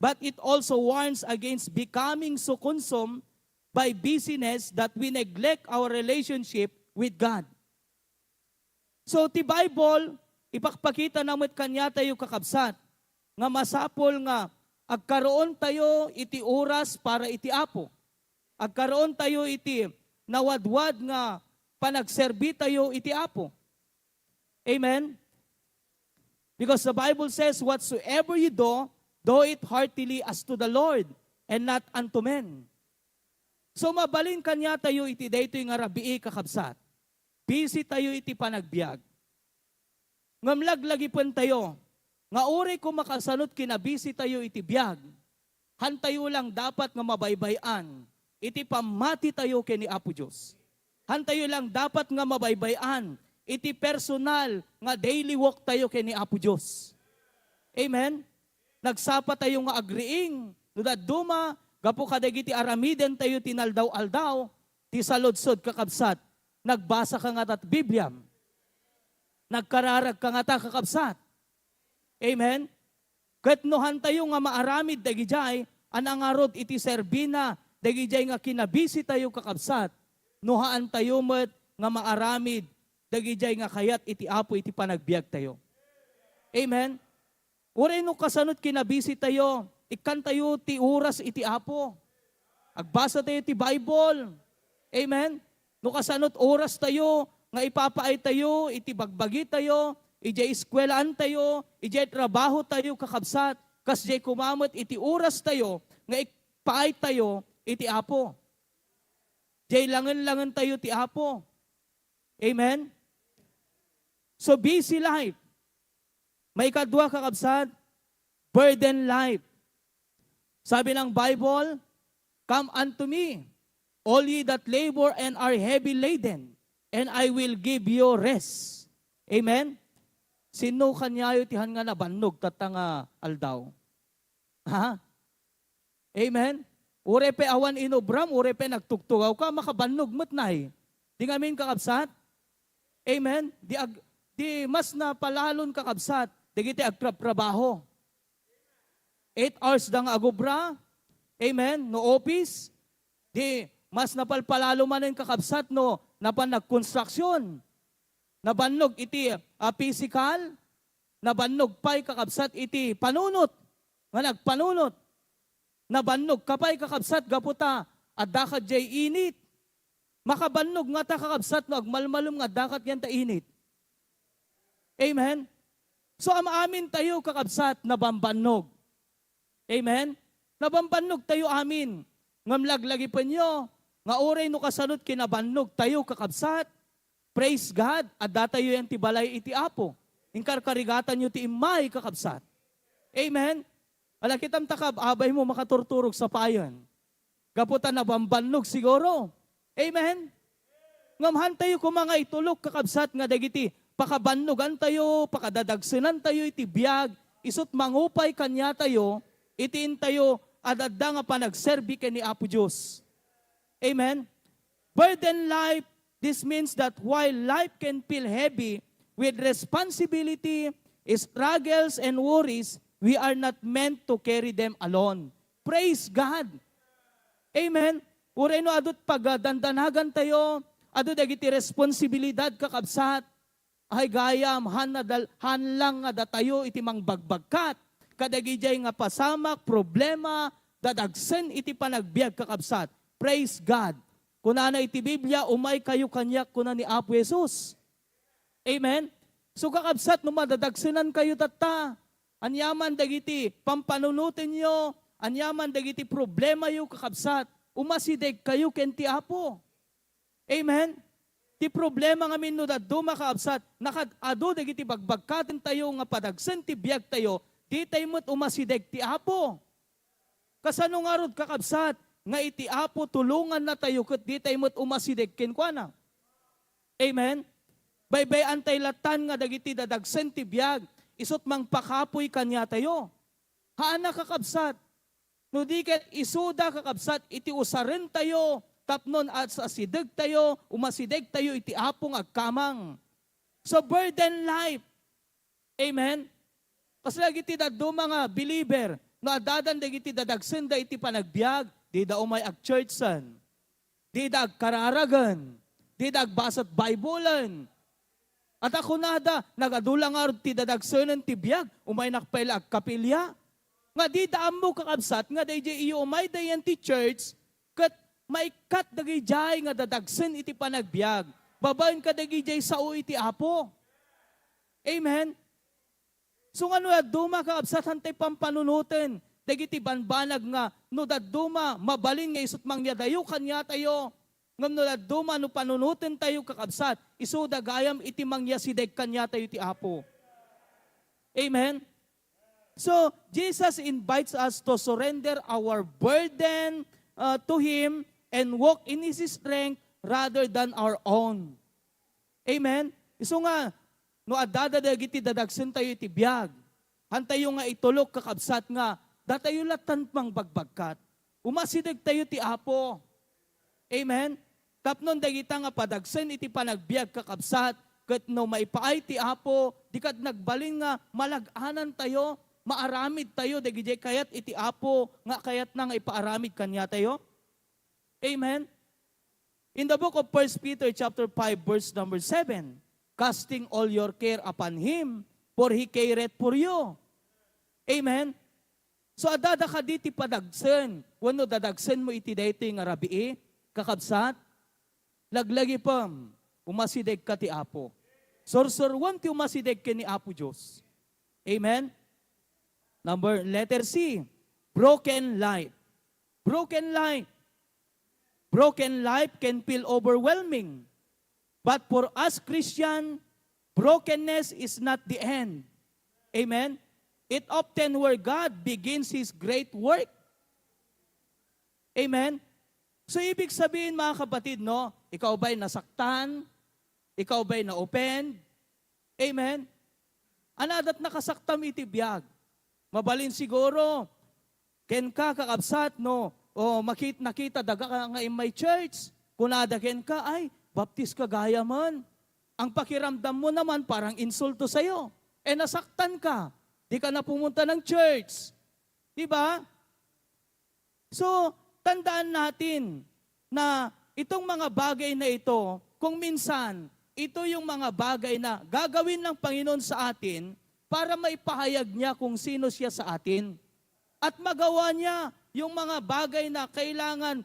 But it also warns against becoming so consumed by busyness that we neglect our relationship with God. So, ti Bible, ipakpakita namat kanya tayo kakabsat, nga masapol nga, agkaroon tayo iti oras para iti Apo. Agkaroon tayo iti nawadwad nga panagserbi tayo iti Apo. Amen? Because the Bible says, whatsoever you do it heartily as to the Lord and not unto men. So mabalin kanya tayo iti daytoy nga rabii kakabsat. Busy tayo iti panagbiag. Ngamlaglagipon tayo. Nga uri ko makasanot kinabisi tayo iti biag. Hantayo lang dapat nga mabaybayan. Iti pamati tayo kini Apo Diyos. Hantayo lang dapat nga mabaybayan. Iti personal nga daily walk tayo kini Apo Diyos. Amen? Nagsapa tayo nga agriing. Nudad duma, gapo kadagiti aramiden tayo tinaldaw-aldaw, ti salodsod kakabsat. Nagbasa ka nga tat Bibliam. Nagkararag ka nga ta kakabsat. Amen? Katnuhan tayo nga maaramid dagijay, anangarod iti serbina, dagijay nga kinabisi tayo kakabsat, nuhaan tayo met nga maaramid, dagijay nga kayat iti Apo iti panagbiag tayo. Amen? Uri no kasanot kinabisi tayo, ikan tayo ti oras iti Apo. Agbasa tayo ti Bible. Amen? No kasanot oras tayo, nga ipapaay tayo, iti bagbagi tayo, ijay eskwelaan tayo, ijay trabaho tayo kakabsat, kas jay kumamot iti oras tayo, nga ipaay tayo, iti Apo. Jay langan-langan tayo ti Apo. Amen? So busy life. May kadwa kakabsat, burden life. Sabi ng Bible, come unto me, all ye that labor and are heavy laden, and I will give you rest. Amen? Sino kanyayo tihan nga nabannog tatanga aldaw? Ha? Amen? Urepe awan inobram, urepe nagtugtugaw ka, makabannog matnay. Di ngamin kakabsat? Amen? Di mas na palalon kakabsat, di giti agtrabaho. 8 hours dang agobra, amen, no office, di mas napalpalalo manin kakabsat no, napan nagkonstruksyon. Nabannog iti physical, nabannog pa'y kakabsat iti panunot, nga nagpanunot. Nabannog kapay kakabsat gaputa, at dakat jay init. Makabannog nga ta kakabsat no, agmalmalom nga dakat yan ta init. Amen? So amin tayo kakabsat na bambannog. Amen? Nabambannog tayo amin. Ngamlaglagi pa nyo, Nga oray no kasanod kinabannog tayo kakabsat. Praise God. At datayo yan ti balay iti apo. Inkarkarigatan nyo ti imay kakabsat. Amen? Wala kitang takab, abay mo makaturturog sa payan. Gaputan na bambannog siguro. Amen? Ngamhan tayo kung mga itulog kakabsat nga dagiti pakabannugan tayo, pakadadagsinan tayo iti biyag, isut mangupay kanya tayo, itiin tayo adadda nga panagserbi ken ni Apo Diyos. Amen? Burden life, this means that while life can feel heavy with responsibility, struggles, and worries, we are not meant to carry them alone. Praise God! Amen? Uray no adot pagdandanagan tayo, adot dagiti responsibilidad kakabsat, ay gayam, han lang nga datayo iti mangbagbagkat, kadagijay nga pasamak, problema, dadagsen iti panagbiag kakabsat. Praise God! Kunana iti Biblia, umay kayo kanyak kuna ni Apo Jesus. Amen? So kakabsat, no madadagsenan kayo tata, anyaman dagiti pampanunutin nyo, anyaman dagiti problema yu kakabsat, umasideg kayo ken ti Apo. Amen? Ti problema nga minno daddo makaabsat, nakadado dagiti bagbagkaten tayo nga padagsen ti biag tayo, di tayo mo't umasideg ti Apo. Kasano nga rod kakabsat, nga iti Apo tulungan na tayo ket di tayo mo't umasideg kenkwana. Amen? Baybay antay latan nga dagiti dadagsen ti biag, isot mang pakapoy kanya tayo. Haana kakabsat, no di ket isuda kakabsat, iti usaren tayo, tapnon at sa sideg tayo, umasideg tayo, iti apong agkamang. So burden life. Amen? Kasi lagi ti daddo mga believer, no adadan dagiti dadagsen da iti panagbiag, di da umay ag churchsan, di da agkararagan, di da agbasat Biblean. At ako nada, nagadulang nga ti dadagsenan ti biag, umay nakpail ag kapilya. Nga di daam mo kakabsat, nga day iyo umay dayan ti church, kat may kat dagijay nga dadagsen iti panagbiag. Babayin ka dagijay sa iti Apo. Amen? So nga no duma kakabsat, hantay pampanunutin, dagiti banbanag nga, no daduma, mabalin nga isut mangyadayo kanya tayo. Ngam no duma, no panunutin tayo kakabsat, iso dagayam iti mangyasideg kanya tayo iti Apo. Amen? So, Jesus invites us to surrender our burden to Him and walk in His strength rather than our own. Amen? Iso nga, no adada dagiti dadagsen tayo iti biag, hantayo nga itulok kakabsat nga, datayo latan pang bagbagkat. Umasideg tayo ti Apo. Amen? Tapnon dagita nga padagsen iti panagbiag kakabsat, ket no maipaay ti Apo, di kat nagbalin nga malaganan tayo, maaramid tayo, dagijay kayat iti Apo, nga kayat na nga ipaaramid kanya tayo. Amen? In the book of 1 Peter chapter 5 verse number 7, casting all your care upon Him, for He careth for you. Amen? So adada ka diti padagsen, wano dadagsen mo iti dayto nga rabii, kakabsat, laglagi pam, umasideg ka ti Apo. Sorsorwan ti umasideg ka ni Apo Diyos. Amen? Letter C, broken life. Broken life. Broken life can feel overwhelming. But for us Christian, brokenness is not the end. Amen? It often where God begins His great work. Amen? So ibig sabihin mga kapatid, no, ikaw ba'y nasaktan? Ikaw ba'y na-open? Amen? Anadat nakasaktam iti biyag. Mabalin siguro, ken ka kakabsat, no, o nakita daga ka nga in my church, kunada ken ka, ay, baptist ka gaya man. Ang pakiramdam mo naman parang insulto sa'yo. Eh nasaktan ka, di ka na pumunta ng church. Diba? So, tandaan natin na itong mga bagay na ito, kung minsan, ito yung mga bagay na gagawin ng Panginoon sa atin para maipahayag niya kung sino siya sa atin. At magawa niya yung mga bagay na kailangan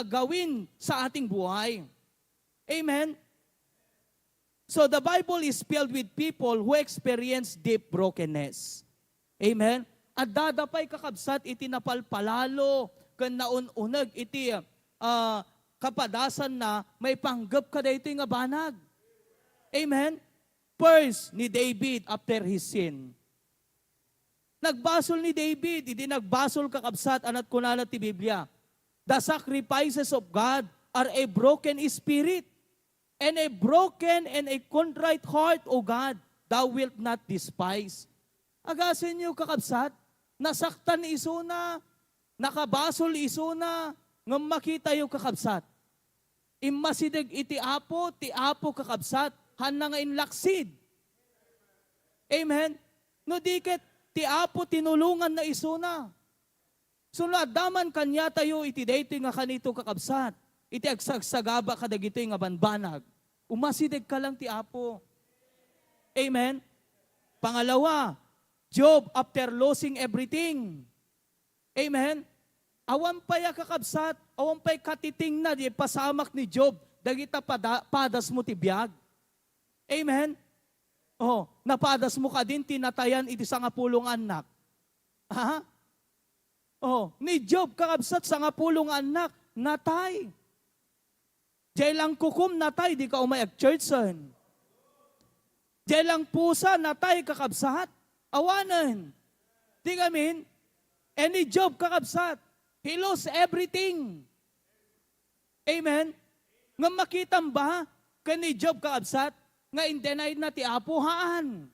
gawin sa ating buhay. Amen? So the Bible is filled with people who experience deep brokenness. Amen? At dadapay kakabsat iti napalpalalo, kan naununag iti kapadasan na may panggap ka dito nga banag. Amen? First, ni David after his sin. Nagbasol ni David, hindi nagbasol kakabsat, anat kunala ti Biblia. The sacrifices of God are a broken spirit, and a broken and a contrite heart, O God, thou wilt not despise. Agasin niyo kakabsat, nasaktan ni isuna, nakabasol isuna, ngam makita yung kakabsat. Imasidig iti apo, ti apo kakabsat, hana nga inlaksid. Amen? No diket, ti apo tinulungan na isuna. So daman kanya tayo iti dayto nga kanito kakabsat. Iti agsagsagaba kadagito nga banbanag. Umasidig ka lang ti apo. Amen? Pangalawa, Job after losing everything. Amen? Awan pa'y kakabsat, awan pa'y katiting na, di pasamak ni Job, dagita padas mo ti biyag. Amen? Oh, napadas mo ka din, tinatayan iti sangapulong anak. Ha? Oh, ni Job kakabsat sangapulong anak, natay. Diyay lang kukum natay, di ka umayag churchson. Diyay lang pusa natay kakabsat, awanan. Di kamin, and ni Job kakabsat, he lost everything. Amen? Nga makitam ba, kani Job kakabsat, nga indenied na ti apuhaan.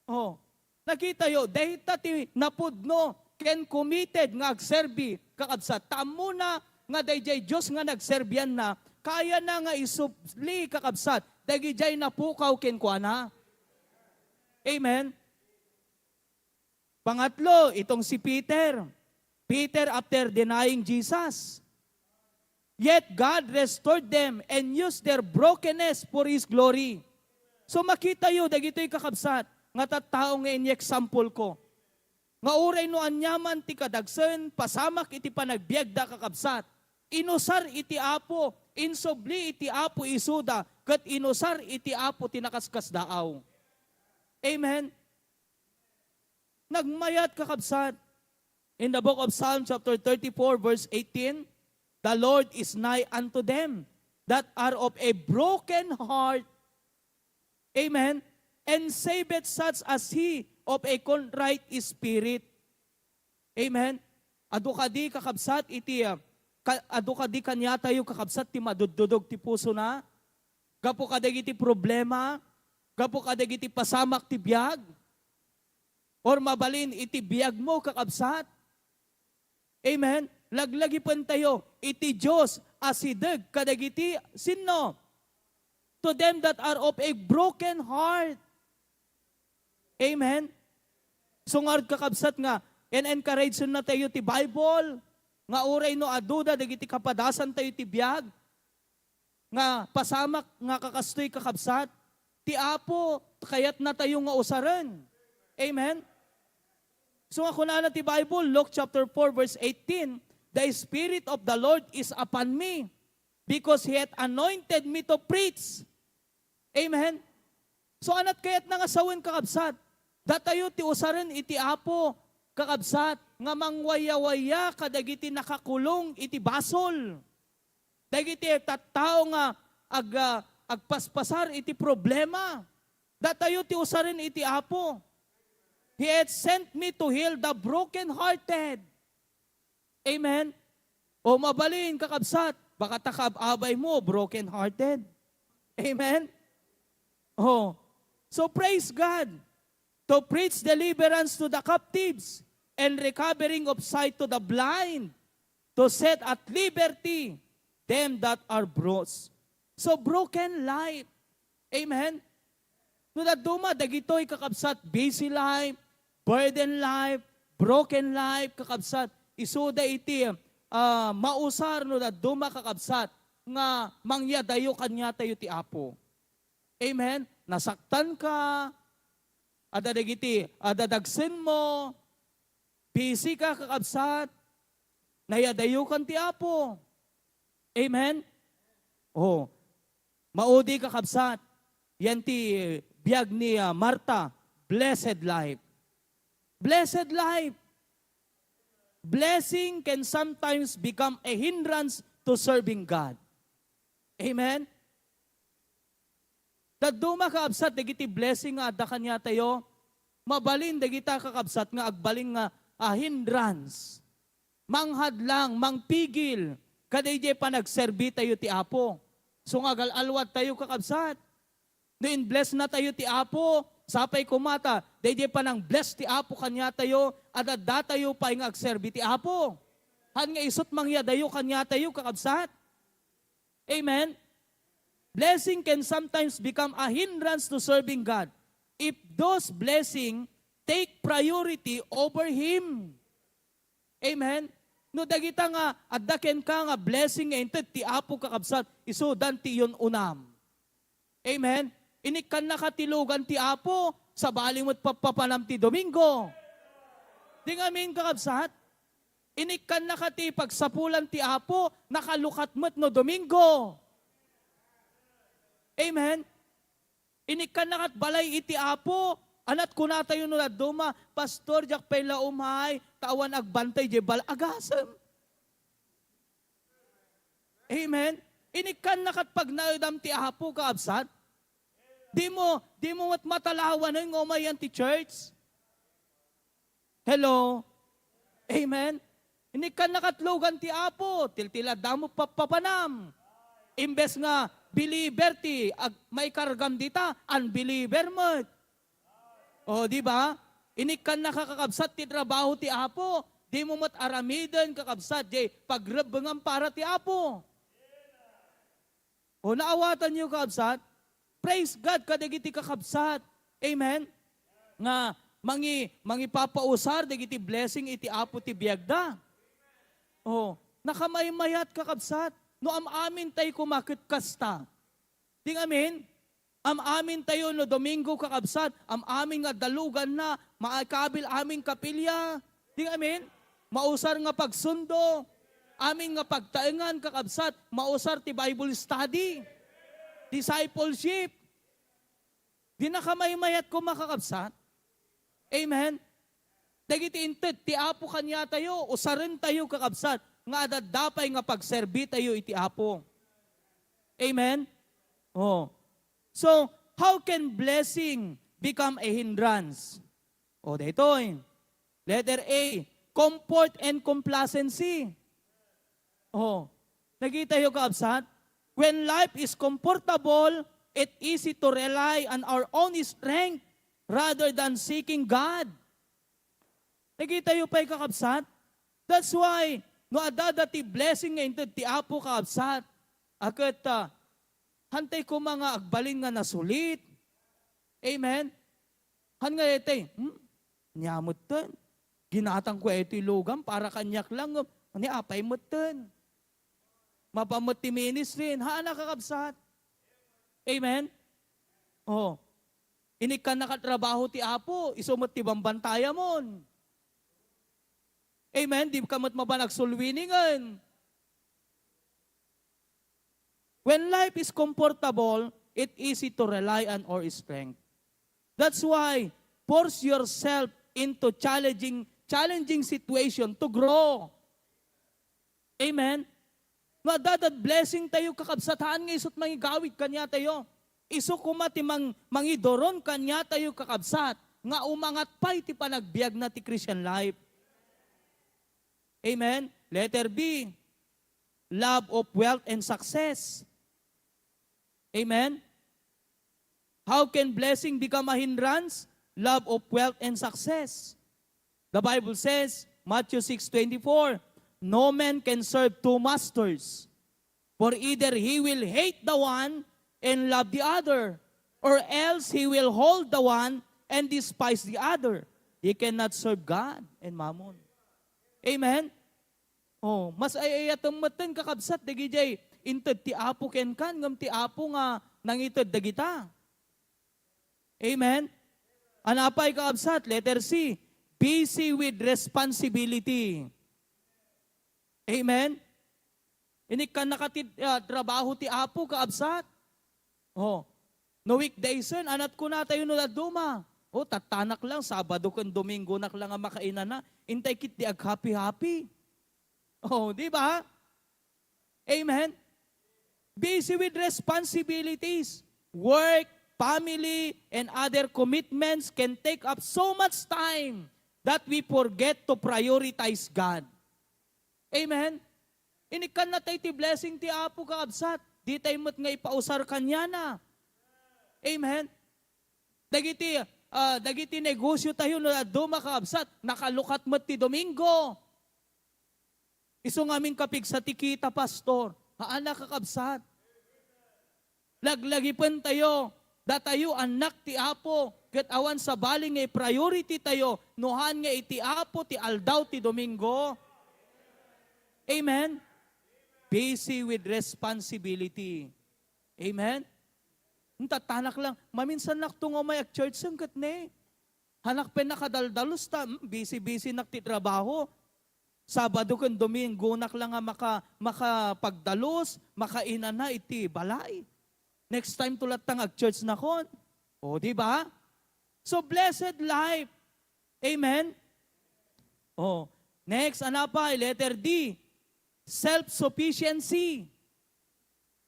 Oh, nakita yo, dahil ti napudno, ken committed nga agserbi, kakabsat, tamo na nga dayjay Diyos nga nagserbian na, kaya na nga isupli kakabsat, dahil jay napukaw ken kuana. Amen? Pangatlo, itong si Peter. Peter after denying Jesus. Yet God restored them and used their brokenness for His glory. So makita yun, dagito'y kakabsat, nga tattao nga in-example ko. Nga uray no anyaman ti kadagsen, pasamak iti panagbiag da kakabsat. Inusar iti apo, insobli iti apo isuda, kat inusar iti apo tinakaskas daaw. Amen? Nagmayat kakabsat. In the book of Psalm chapter 34 verse 18, the Lord is nigh unto them that are of a broken heart. Amen? And saveth such as he of a contrite spirit. Amen? Adu kadi kakabsat iti adu kadi kanya tayo kakabsat ti madududog ti puso na. Gapo kadag iti problema, gapo kadag iti pasamak ti biag. Or mabalin iti biag mo kakabsat. Amen? Laglagi pan tayo, iti Diyos asideg kadagiti sino? To them that are of a broken heart. Amen? Sungard kakabsat nga, encourage na tayo ti Bible, nga uray no aduda, dagiti kapadasan tayo ti biag, nga pasamak nga kakastoy kakabsat, ti apo, kayat na tayo nga usaran. Amen? So ako na ti Bible, Luke chapter 4 verse 18, the Spirit of the Lord is upon me, because He hath anointed me to preach. Amen? So anat kayat na nga sawin kakabsat, datayo ti usaran iti apo, kakabsat, nga mangwaya-waya kadagiti nakakulong iti basol. Dagiti tattao nga agpaspasar iti problema. Datayo ti usaran iti apo. He hath sent me to heal the broken-hearted. Amen? O mabalin, kakabsat, baka takab-abay mo, broken-hearted. Amen? Oh. So praise God. To preach deliverance to the captives and recovering of sight to the blind. To set at liberty them that are bruised. So broken life. Amen? No na duma, dagitoy kakabsat, busy life, burden life, broken life, kakabsat, isuda iti mausar no na duma kakabsat, nga mangyadayo kanya tayo ti apo. Amen? Nasaktan ka, adadagiti, adadagsin mo, busy ka kakabsat, nayadayo kan ti apo. Amen? Oh, maudi kakabsat, yan ti biyag ni Marta, blessed life. Blessed life. Blessing can sometimes become a hindrance to serving God. Amen? Daduma kakabsat, dagiti blessing nga adda kanya tayo, mabalin dagita kakabsat nga agbaling nga hindrance. Manghadlang, mangpigil, kadayjay pa nagserbi tayo ti Apo. So nga galalwat tayo kakabsat. Noon bless na tayo ti Apo, sapay kumata, dayjay pa nang bless ti Apo kanya tayo, at adda tayo pa nga agserbi ti Apo. Han nga isot mangyadayo kanya tayo kakabsat. Amen? Blessing can sometimes become a hindrance to serving God if those blessing take priority over Him. Amen? No dagita nga, addaken ka nga blessing nga inted ti Apo kakabsat, isudan ti yun unam. Amen? Inikan nakatilugan ti Apo, sa baling mo't papapanam ti Domingo. Di nga amin kakabsat? Inikan nakati pagsapulan ti Apo, nakalukat mo't no Domingo. Amen? Inikan nakat balay iti Apo, anat kuna tayo nula duma, Pastor, jak pala umay, tawan agbantay, jebal agasem. Amen? Inikan nakat pag naudam ti Apo kaabsat, di mo mat matalawan ng umayan ti church. Hello? Amen? Inikan nakatlogan ti Apo, tiltila damo papapanam. Imbes nga, believer ti, may kargam dita, unbeliever mo. O, di ba? Inikan nakakakabsat ti trabaho ti Apo, di mo mat aramiden kakabsat, di pagrebengan para ti Apo. O, naawatan niyo kakabsat? Praise God, kadagiti kakabsat. Amen? Nga, mangi papausar, dagiti blessing iti Apo ti biagda. O, nakamamayat kakabsat. No amin tayo kumakit kasta. Ding amin? Amin tayo no Domingo kakabsat. Amin nga dalugan na. Maakabil aming kapilya. Ding amin? Mausar nga pagsundo. Amin nga pagtaengan kakabsat. Mausar ti Bible study. Discipleship. Di na kamaymayat ko makakabsat. Amen? Dagiti inted, ti Apo kanya tayo. Usarin tayo kakabsat. Nga adadapay nga pagserbi tayo iti Apo. Amen? Oh. So, how can blessing become a hindrance? O, dito letter A, comfort and complacency. Oh, nakita yung kaabsat? When life is comfortable, it's easy to rely on our own strength rather than seeking God. Nakita yung pa'y kakabsat? That's why, no adadati blessing nga inted ti Apo kaabsat. Akat hantay ko mga agbaling nga nasulit. Amen? Han nga ete, nyamot ten. Ginatang ko ito ilugam para kanyak lang. Ani apay mo ten. Mapamot ti ministry. Haan nakakabsat. Amen? Oh. Inikan nakatrabaho ti Apo. Isumot ti bambantaya mon. Amen? Di kamot mabanag sulwiningan. When life is comfortable, it's easy to rely on our strength. That's why, force yourself into challenging situation to grow. Amen? Madadad blessing tayo kakabsatahan nga isot mangigawid kanya tayo. Iso kumati mangidoron kanya tayo kakabsat. Nga umangat pa iti panagbiag na ti Christian life. Amen? Letter B, love of wealth and success. Amen? How can blessing become a hindrance? Love of wealth and success. The Bible says, Matthew 6:24, no man can serve two masters, for either he will hate the one and love the other, or else he will hold the one and despise the other. He cannot serve God and mammon. Amen? Oh, mas ayayatong matan kakabsat dagijay inted ti Apo ken kan ngam ti Apo nga nangited dagita. Amen? Anapay kakabsat, letter C, busy with responsibility. Amen? Inik ka trabaho ti Apo kaabsat. Oh, no weekdays anat ko na tayo nula duma. Oh, tatanak lang, Sabado kan Domingo nak lang ang makainan na. Intay kit di ag happy-happy. Oh, di ba? Amen? Busy with responsibilities. Work, family, and other commitments can take up so much time that we forget to prioritize God. Amen? Inikan na tayo ti blessing ti Apo kaabsat. Di tayo mo't nga ipausar kanya na. Amen? Dagiti negosyo tayo na duma kaabsat. Nakalukat mo't ti Domingo. Iso nga aming kapig sa tikita, pastor. Haana kakabsat. Laglagi pen tayo. Datayo anak ti Apo. Ket awan sa baling nga priority tayo. Nuhan nga iti Apo ti aldaw ti Domingo. Amen? Busy with responsibility. Amen? Tatanak lang. Maminsan naktungo may ak church sangkat ne. Hanak pen nakadaldalos ta. Busy-busy nakti trabaho. Sabado kan Domingo nak lang nga makapagdalos, makainan na iti balay. Next time tulat tang ag-church na kon. O, di ba? So, blessed life. Amen? O, next, ano pa? Letter D. Self-sufficiency.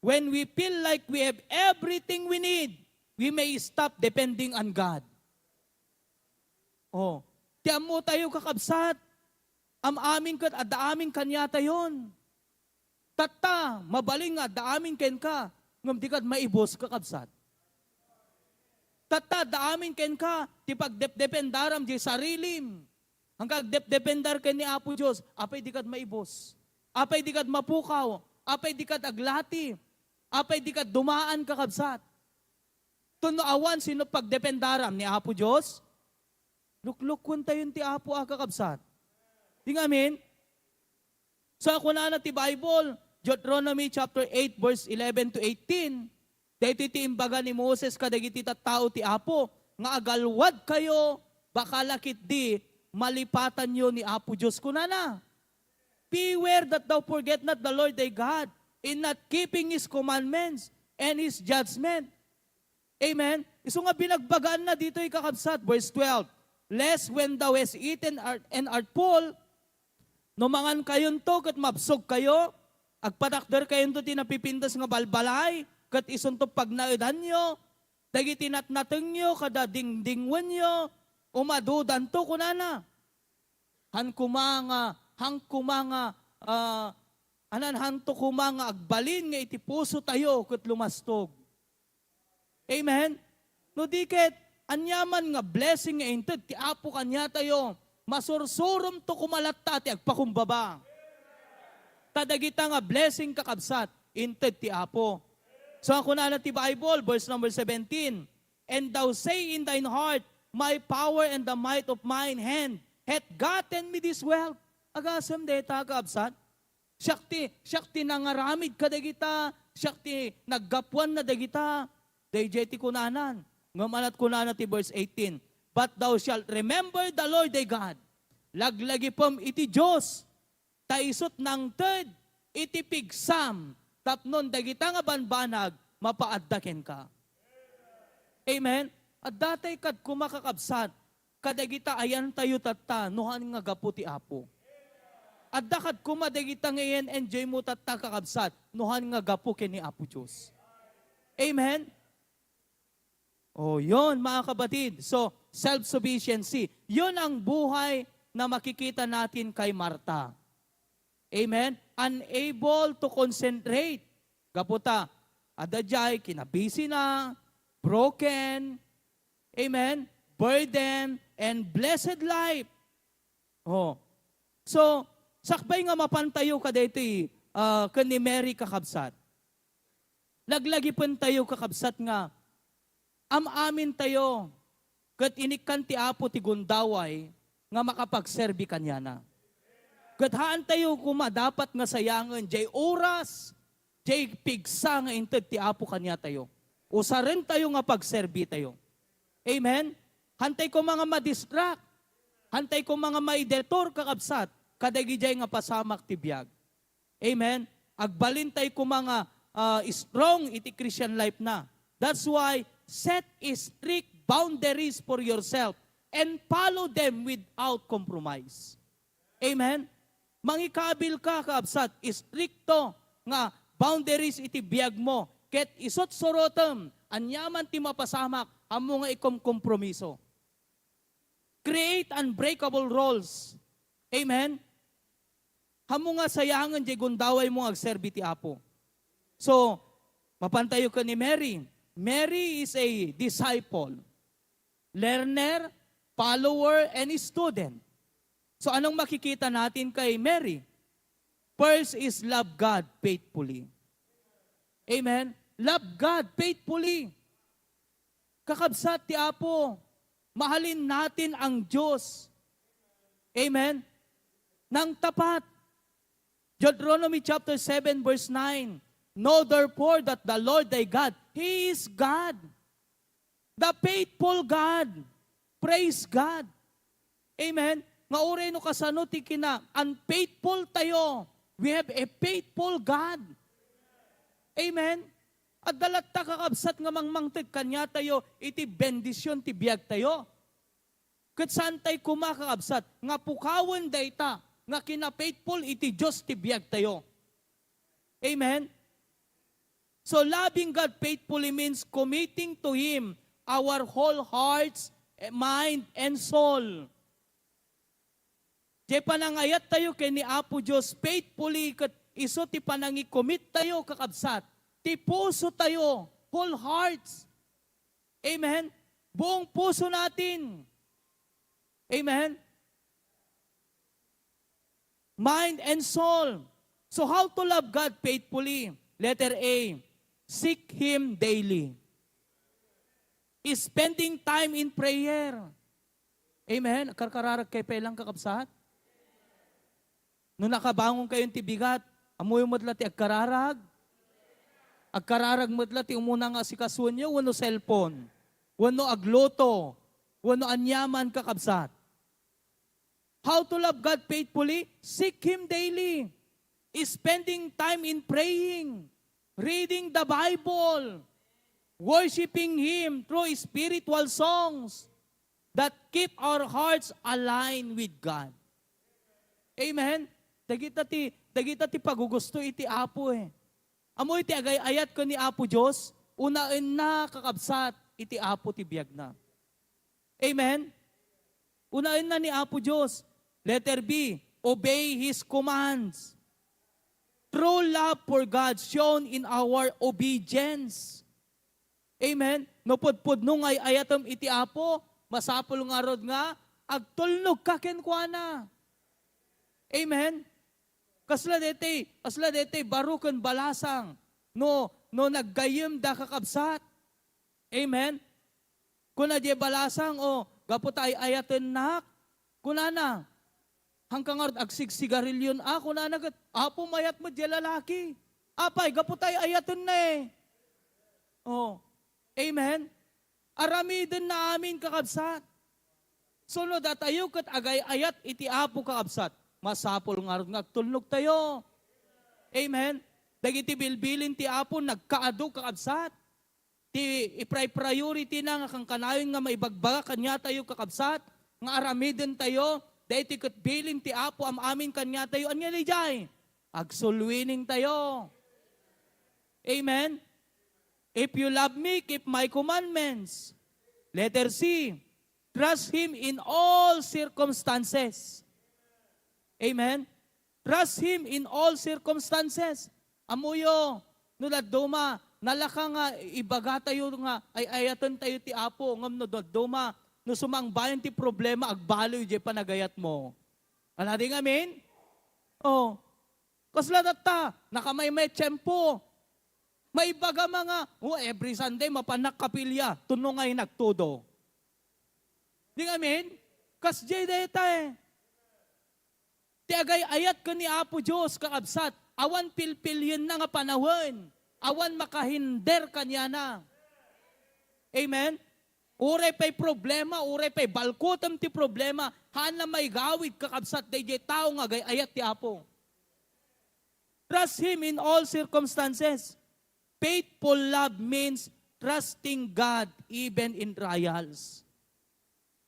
When we feel like we have everything we need, we may stop depending on God. O, tiyan mo tayo kakabsat. Aming kat at daaming kanya tayon. Tata, mabaling nga, daaming ken ka. Ngam di kat maibos kakabsat. Tata, daaming ken ka. Ti pagdependaram di sarilim. Hanggang dependar ken ni Apo Diyos. Apay di kat maibos. Apay di kat mapukaw. Apay di kat aglati. Apay di kat dumaan kakabsat. Tunoawan sino pagdependaram ni Apo Diyos. Luklukon tayon ti Apo kakabsat. Di nga amin? So ako na ti Bible, Deuteronomy chapter 8 verse 11 to 18. Dahito ti imbaga ni Moses kadagiti tattao ti Apo, nga agalwad kayo, bakalakit di, malipatan nyo ni Apo Diyos ko na. Beware that thou forget not the Lord thy God, in not keeping His commandments and His judgment. Amen? Iso nga binagbagaan na dito ikakabsat, verse 12. Lest when thou hast eaten and art full, numangan kayon to, kat mabsog kayo, agpatakder kayon to tinapipindas nga balbalay, kat ison to pagnaidan nyo, dagiti natnateng nyo, kada dingdingwan nyo, umadudan to kunana. Han kumanga, hanto kumanga, agbalin nga iti puso tayo, kat lumastog. Amen? No diket, anyaman nga blessing nga inted, ti Apo kanya tayo, masursurum to kumalatta ti agpakumbaba. Tadagita nga blessing kakabsat, inted ti Apo. So ako na ti Bible, verse number 17. And thou say in thine heart, my power and the might of mine hand hath gotten me this wealth. Agasam deta kakabsat. Syakti nangaramid kadagita, syakti naggapuan na dagita. Dayjeti kunanan. Ngamalat kunanan ti verse 18. But thou shalt remember the Lord thy God. Laglagi pom iti Diyos. Taisot ng third, iti pigsam. Tapnon dagita nga banbanag, mapaaddaken ka. Amen? At datay kad kumakakabsat, kadagita ayan tayo tatta, nuhan nga gapu ti Apo. At dakat kumadagita ngayon, enjoy mo tatta kakabsat, nuhan nga gapu ken ni Apo Diyos. Amen? Oh, yon mga kabatid. So, self-sufficiency. Yon ang buhay na makikita natin kay Marta. Amen? Unable to concentrate. Gaputa, adajay, kinabisi na, broken, amen, burden, and blessed life. Oh. So, sakbay nga mapantayo ka dito ni Mary kakabsat. Laglagi pun tayo kakabsat nga, amin tayo, kat inikan ti Apo ti gundaway, nga makapagserbi kanya na. Kat haan tayo dapat nga sayangan, jay oras, jay pigsa nga inted ti Apo kanya tayo. Usarin tayo nga pagserbi tayo. Amen? Hantay ko mga madistract, hantay ko mga maidetor kakabsat, kadagi jay nga pasamak ti biyag. Amen? Agbalin tayo ko mga strong iti Christian life na. That's why, set strict boundaries for yourself and follow them without compromise. Amen? Mangikabil ka, kaabsat, stricto, nga boundaries iti biyag mo. Ket isot sorotem, anyaman ti mapasamak, amo nga ikom kompromiso. Create unbreakable rules. Amen? Hamo nga sayangan di gundaway mo agserbi ti Apo. So, mapantayo ka ni Mary. Mary is a disciple, learner, follower, and student. So, anong makikita natin kay Mary? First is love God faithfully. Amen? Love God faithfully. Kakabsat ti Apo. Mahalin natin ang Diyos. Amen? Nang tapat. Deuteronomy chapter 7 verse 9. Know therefore that the Lord thy God, He is God. The faithful God. Praise God. Amen? Nga uri no kasano ti kina, unfaithful tayo. We have a faithful God. Amen? At dalat ta kakabsat nga mangmangtid kanya tayo, iti bendisyon ti biyag tayo. Kat saan tayo kumakakabsat, nga pukawan dayta, nga kina-faithful iti Diyos ti biyag tayo. Amen? So loving God faithfully means committing to Him our whole hearts, mind, and soul. Di panangayat tayo kay ni Apo Diyos faithfully, kat iso ti panangi-commit tayo kakabsat. Ti puso tayo, whole hearts. Amen? Buong puso natin. Amen? Mind and soul. So how to love God faithfully? Letter A, seek Him daily. Is spending time in prayer. Amen? Karkararag kay pelang kakabsat. Nung nakabangon kayong tibigat, amoy mo dati agkararag. Agkararag mo dati umuna nga si kasuan niyo, wano cellphone, wano agloto, wano anyaman kakabsat. How to love God faithfully? Seek Him daily. Is spending time in praying, reading the Bible, worshiping Him through spiritual songs that keep our hearts aligned with God. Amen? Dagita ti pagugusto iti Apo eh. Amoy ti agay ayat ko ni Apo Diyos, unain na kakabsat iti Apo ti biyag na. Amen? Unain na ni Apo Diyos. Letter B, obey His commands. True love for God shown in our obedience. Amen? Nupudpud nung ay ayatom iti Apo, masapul nga rod nga, agtulnog kakenkwana. Amen? Kasla dete, barukan balasang, no naggayem da kakabsat. Amen? Kuna di balasang, gapot ay ayaten nak, kunana, hanggang agsigsigarilyon, kunana, apo mayat mo di lalaki. Apay, gapot ay ayaten na eh. Amen? Aramidin na amin kakabsat. Sunod at ayo kat agay ayat iti apo kakabsat. Masapol nga rin tulnog tayo. Amen? Dagiti bilbilin ti Apo, nagkaado kakabsat. Ti i-priority na nga kang kanayon nga maibagbaga kanya tayo kakabsat. Nga aramidin tayo. Dahil ti katbilin ti Apo, amin kanya tayo. Anya ni jay? Agsulwining tayo. Amen? If you love me, keep my commandments. Letter C, trust Him in all circumstances. Amen? Trust Him in all circumstances. Amuyo, nulad duma, nalaka nga, ibaga tayo nga, ay ayatan tayo ti Apo, ngam no duma, no sumang bayan ti problema, agbaloy di panagayat mo. Alading amin? Kasla data, nakamaymay tiyempo. May baga mga, every Sunday, mapanak kapilya, tunong ngay nagtudo. Ding amin? Kas jay deta eh. Ti agay ayat ka ni Apo Diyos kakabsat, awan pilpilyon na nga panahon, awan makahinder kanya na. Amen? Uray pa'y problema, uray pa'y balkutam ti problema, haan na may gawid kakabsat, day tao nga agay ayat ti Apo. Trust Him in all circumstances. Faithful love means trusting God even in trials.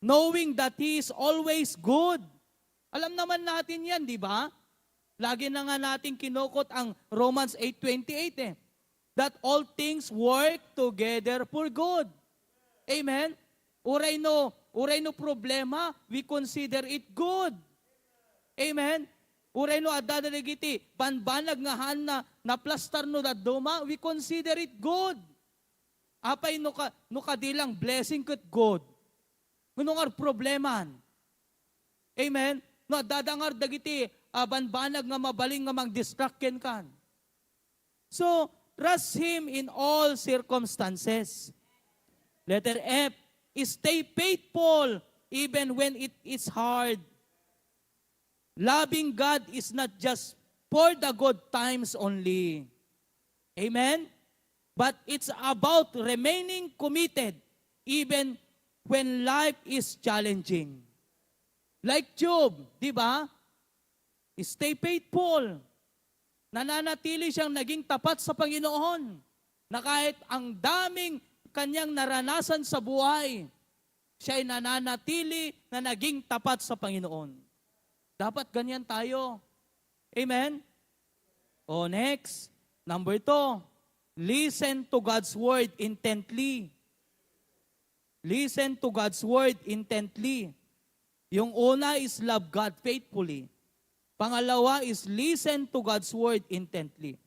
Knowing that He is always good. Alam naman natin yan, di ba? Lagi na nga natin kinukot ang Romans 8:28 eh. That all things work together for good. Amen? Uray no problema, we consider it good. Amen? Uray no adadaligiti, banbanag nga han na plastar no daduma, we consider it good. Apay no kadilang blessing ket good. Ngunong probleman. Amen? No dadangar dagiti banbanag nga mabaling nga mang-distracten kan. So, trust Him in all circumstances. Letter F, stay faithful even when it is hard. Loving God is not just for the good times only. Amen? But it's about remaining committed even when life is challenging. Like Job, di ba? Stay faithful. Nananatili siyang naging tapat sa Panginoon. Na kahit ang daming kanyang naranasan sa buhay, siya ay nananatili na naging tapat sa Panginoon. Dapat ganyan tayo. Amen? O next, number 2, listen to God's word intently. Listen to God's word intently. Yung una is love God faithfully. Pangalawa is listen to God's word intently.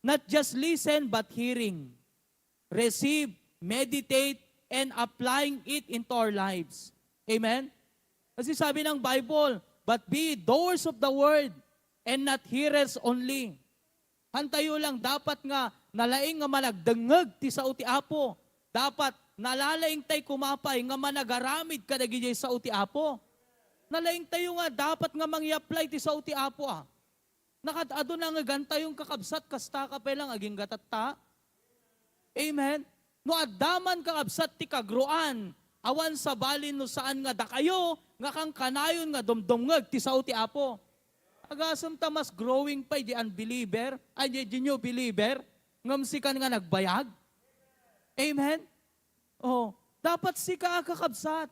Not just listen, but hearing. Receive, meditate, and applying it into our lives. Amen? Kasi sabi ng Bible, but be doers of the word, and not hearers only. Hantayo lang, dapat nga, nalaing nga managdangag ti sa uti apo. Dapat, nalalaing tay kumapay, nga managaramid ka nagijay sa uti apo. Nalaing tayo nga, dapat nga mangi-apply ti sa uti apo ah. Nakadado na nga ganta yung kakabsat, kasta ka pa lang, aging gatatta. Amen? No adaman kakabsat ti kagruan, awan sa balin no saan nga da kayo, nga kang kanayon nga dumdumngag ti sa uti apo. Agasam ta mas growing pa di unbeliever, ay di new believer, ngamsikan nga nagbayag. Amen? Oh, dapat si kakabsat.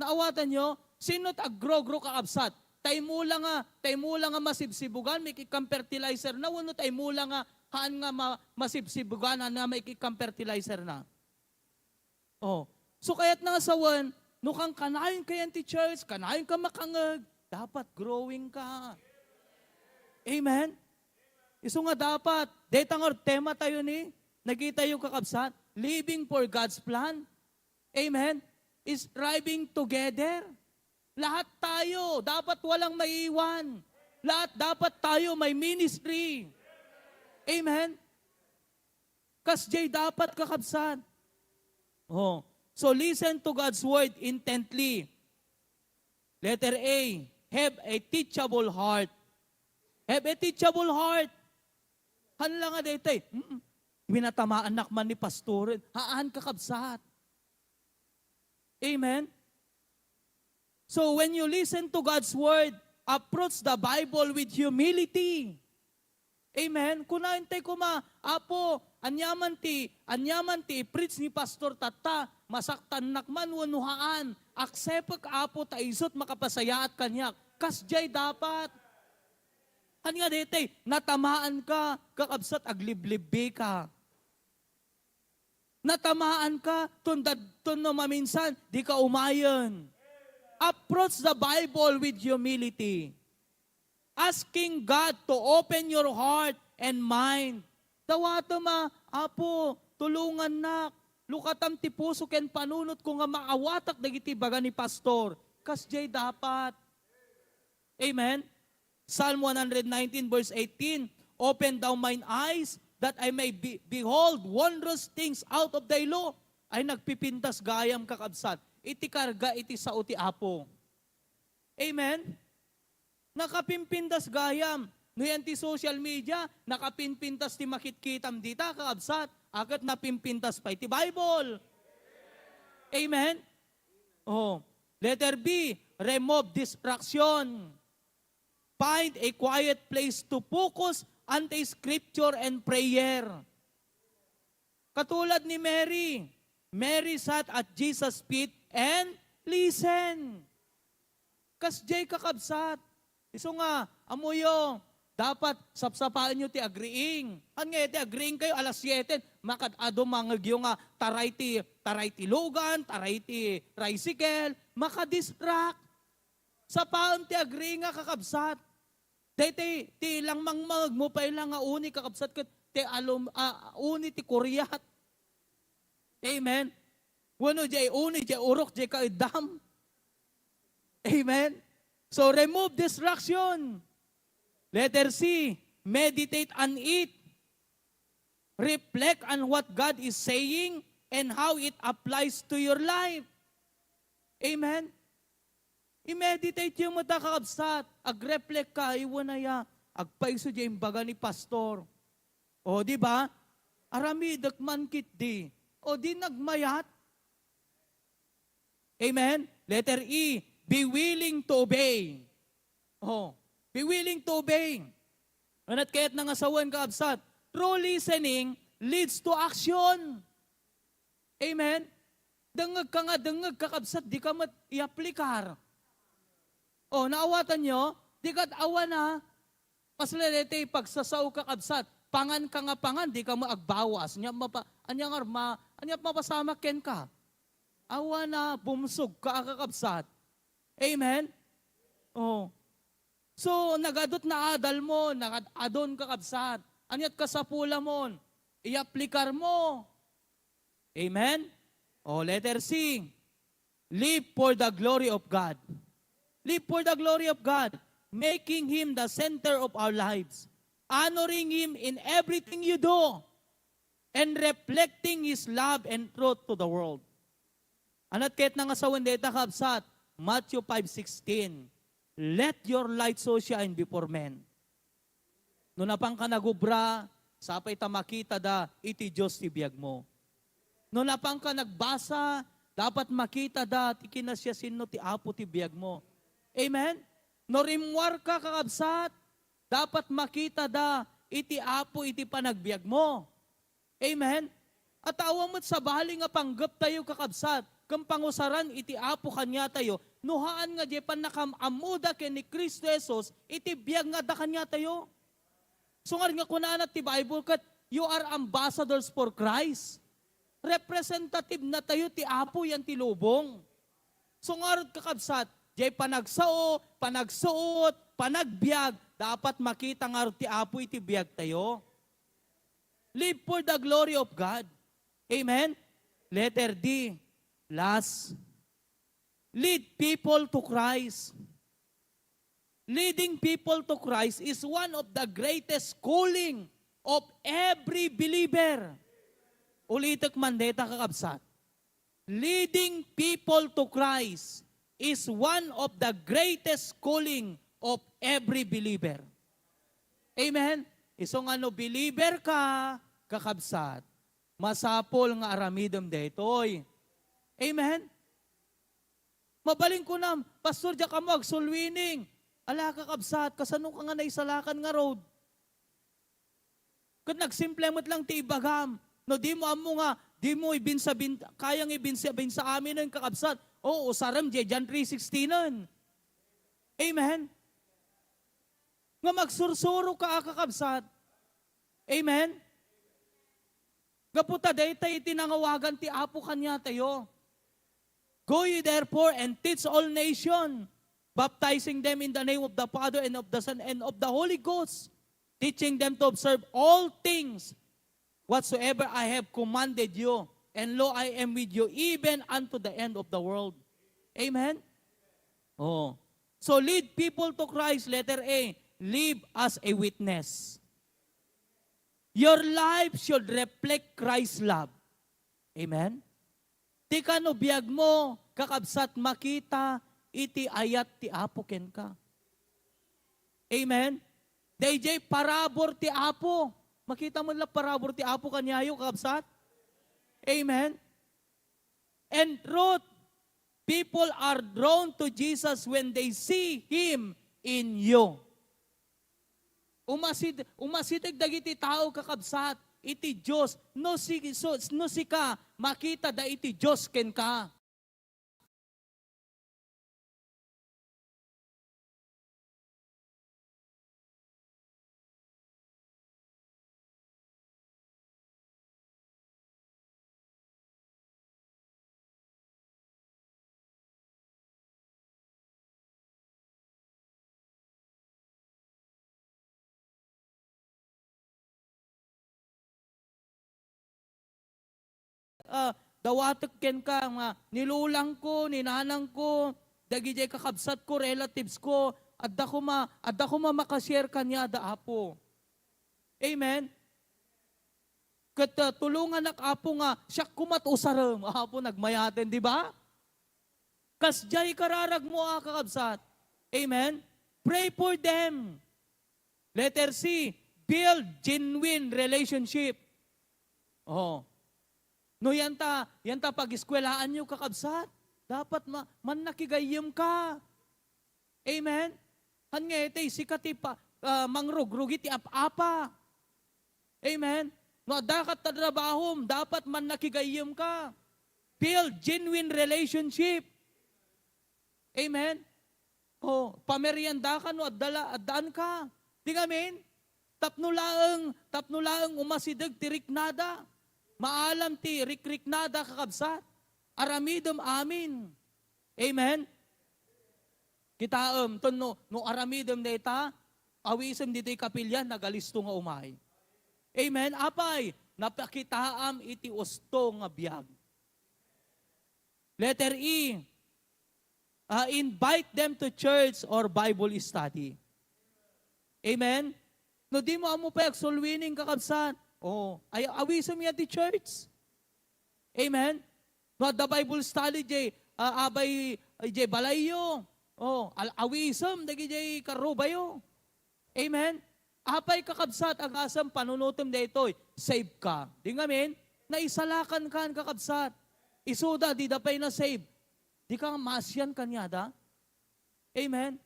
Naawatan nyo, sino't agro-gro kakabsat? Tay mula nga masibsibugan, may kikam fertilizer na, wano tay mula nga haan nga masibsibugan na may kikam fertilizer na. Oh, so kaya't nga sawan, no kang kanayon kayan ti church, kanayon ka makangag, dapat growing ka. Amen? Iso nga dapat, detang tema tayo ni, nakita yung kakabsat, living for God's plan. Amen? Is striving together. Lahat tayo, dapat walang maiiwan. Lahat dapat tayo may ministry. Amen? Kasjay dapat kakabsat. Oh. So listen to God's word intently. Letter A, have a teachable heart. Have a teachable heart. Hanla nga dito eh. Binatamaan nakman ni pastorin. Haan kakabsat. Amen? So when you listen to God's word, approach the Bible with humility. Amen? Kunaintay ko apo, anyaman ti, preach ni Pastor Tata, masaktan nakman wanuhaan, aksepag apo taisot makapasaya at kanyak. Kasjay dapat. Kanya dete, natamaan ka, kakabsat agliblibbi ka. Natamaan ka, tun no maminsan, di ka umayon. Approach the Bible with humility. Asking God to open your heart and mind. Tawato apo, tulungan na. Lukatam ti puso ken panunot ko nga maawatak dagiti baga ni pastor. Kasjay dapat. Amen? Psalm 119 verse 18, open thou mine eyes that I may behold wondrous things out of thy law. Ay nagpipintas gayam kakabsat. Iti karga iti sa uti apo. Amen? Nakapimpintas gayam. No yan ti social media, nakapimpintas ti makitkitam dita kakabsat. Agat napimpintas pa iti Bible. Amen? Oh. Letter B, remove distraction. Find a quiet place to focus on the scripture and prayer. Katulad ni Mary. Mary sat at Jesus' feet and listen. Kasjay kakabsat. Iso nga, amuyo, dapat sapsapaan nyo ti agreeing. Han nga ti agreeing kayo alas 7, makadado mangagyo nga taray ti lugan, taray ti tricycle, makadistract. Sapaan ti agreeing nga kakabsat. Dahil ti lang mangmag mo pa ilang nga uni kakabsat kat ti uni ti kuryat. Amen. Wano jay uni, jay urok, jay kaidam. Amen. So remove distraction. Letter C, meditate on it. Reflect on what God is saying and how it applies to your life. Amen. I-meditate yung mata kakabsat. Ag-reflect ka, iwanaya. Agpaiso dyan yung baga ni pastor. O, di ba? Arami, dakman kit di. O, di nagmayat. Amen? Letter E, be willing to obey. Oh, be willing to obey. Anat kaya't nangasawan kaabsat. True listening leads to action. Amen? Dangag ka nga, dangag kakabsat, di ka mat i-aplikar. Oh, naawatan nyo, di ka't awa na, paslalete pagsasaw kakabsat, pangan ka nga pangan, di ka maagbawas. Anyang mapasama ken ka. Awa na, bumsog ka kakabsat. Amen? Oh. So, nagadot na adal mo, nagadon kakabsat. Anyat ka sa pula mo, i-aplikar mo. Amen? Oh, letter C. Live for the glory of God. Live for the glory of God, making Him the center of our lives, honoring Him in everything you do, and reflecting His love and truth to the world. Anat kahit nga sa wendeta kabsat, Matthew 5:16, let your light so shine before men. No napang ka nagubra, sapay ta makita da, iti Diyos ti biyag mo. No napang ka nagbasa, dapat makita da, ti kinasyasin no ti apo ti biyag mo. Amen? No rimwar ka kakabsat, dapat makita da, iti apo iti panagbiag mo. Amen? At awang mo't sa bahali nga panggap tayo kakabsat, kung pangusaran iti apo kanya tayo, nuhaan nga di pan nakamamuda ken ni Kristo Jesus, iti biyag nga da kanya tayo. So nga kunaan at ti Bible kat, you are ambassadors for Christ. Representative na tayo ti apo yan ti lubong. So nga kakabsat, di panagsao, panagsuot, panagbiag, dapat makita nga ti apo iti biyag tayo. Live for the glory of God. Amen? Letter D. Last, lead people to Christ. Leading people to Christ is one of the greatest calling of every believer. Ulitak mandeta kakabsat. Leading people to Christ is one of the greatest calling of every believer. Amen? Isong believer ka, kakabsat, masapol nga aramidom detoy. Amen? Mabaling ko na, Pastor, diya ka mo, agsulwining. Ala kakabsat, kasano ka nga naisalakan nga road? Kung nagsimple mo't lang ti ibagam, no di mo amo nga, di mo kayang ibinsa amin ng kakabsat. Oo, usaram, John 3:16 nun. Amen? Nga magsursuro ka kakabsat. Amen? Gaputa, dahi tayo tinangawagan ti apo kanya tayo. Go ye therefore and teach all nations, baptizing them in the name of the Father and of the Son and of the Holy Ghost, teaching them to observe all things whatsoever I have commanded you. And lo, I am with you even unto the end of the world. Amen? Oh. So lead people to Christ, letter A. Live as a witness. Your life should reflect Christ's love. Amen? Di ka no biyag mo, kakabsat makita, iti ayat ti apo ken ka. Amen? DJ parabor ti apo. Makita mo lang parabor ti apo kanyayo, kakabsat. Amen? And truth, people are drawn to Jesus when they see Him in you. Umasitig dagiti tao kakabsat, iti Diyos, no si ka, makita da iti Diyos ken ka. dawatek ken ka nga nilulang ko, ninanang ko, dagiti kakabsat ko, relatives ko, adda ko makashare kanya da Apo. Amen. Kat tulungan nak Apo nga siya kumatusarem, Apo nagmayaten, di ba? Kasjay kararag mo kakabsat. Amen. Pray for them. Letter C, build genuine relationship. Oh. No yanta pag-eskwelahan nyo kakabsat, dapat man nakigayim ka. Amen? Hangete, sikati pa, mangrugrugi ti apa. Amen? No dakat tadrabahom, dapat man nakigayim ka. Build genuine relationship. Amen? Oh, pamerienda ka no addaan ka. Di amen? Tapno laeng umasidag ti riknada. Maalam ti riknada kakabsat. Aramidom amin. Amen? Kita no aramidom na ita, awisem dito kapilyan, nagalisto nga umay. Amen? Apay, napakitaam iti usto nga biyag. Letter E, invite them to church or Bible study. Amen? No di mo amo pa sulwining kakabsat. Oh, ay awisem ya di church. Amen? No the Bible study jay abay jay balayo. Oh, awisem dagi jay karubayo. Amen? Apay kakabsat ang asam panunutom daytoy, save ka. Di amen? Naisalakan kan kakabsat. Isuda di dapay na save. Di ka masyan kanyada. Amen?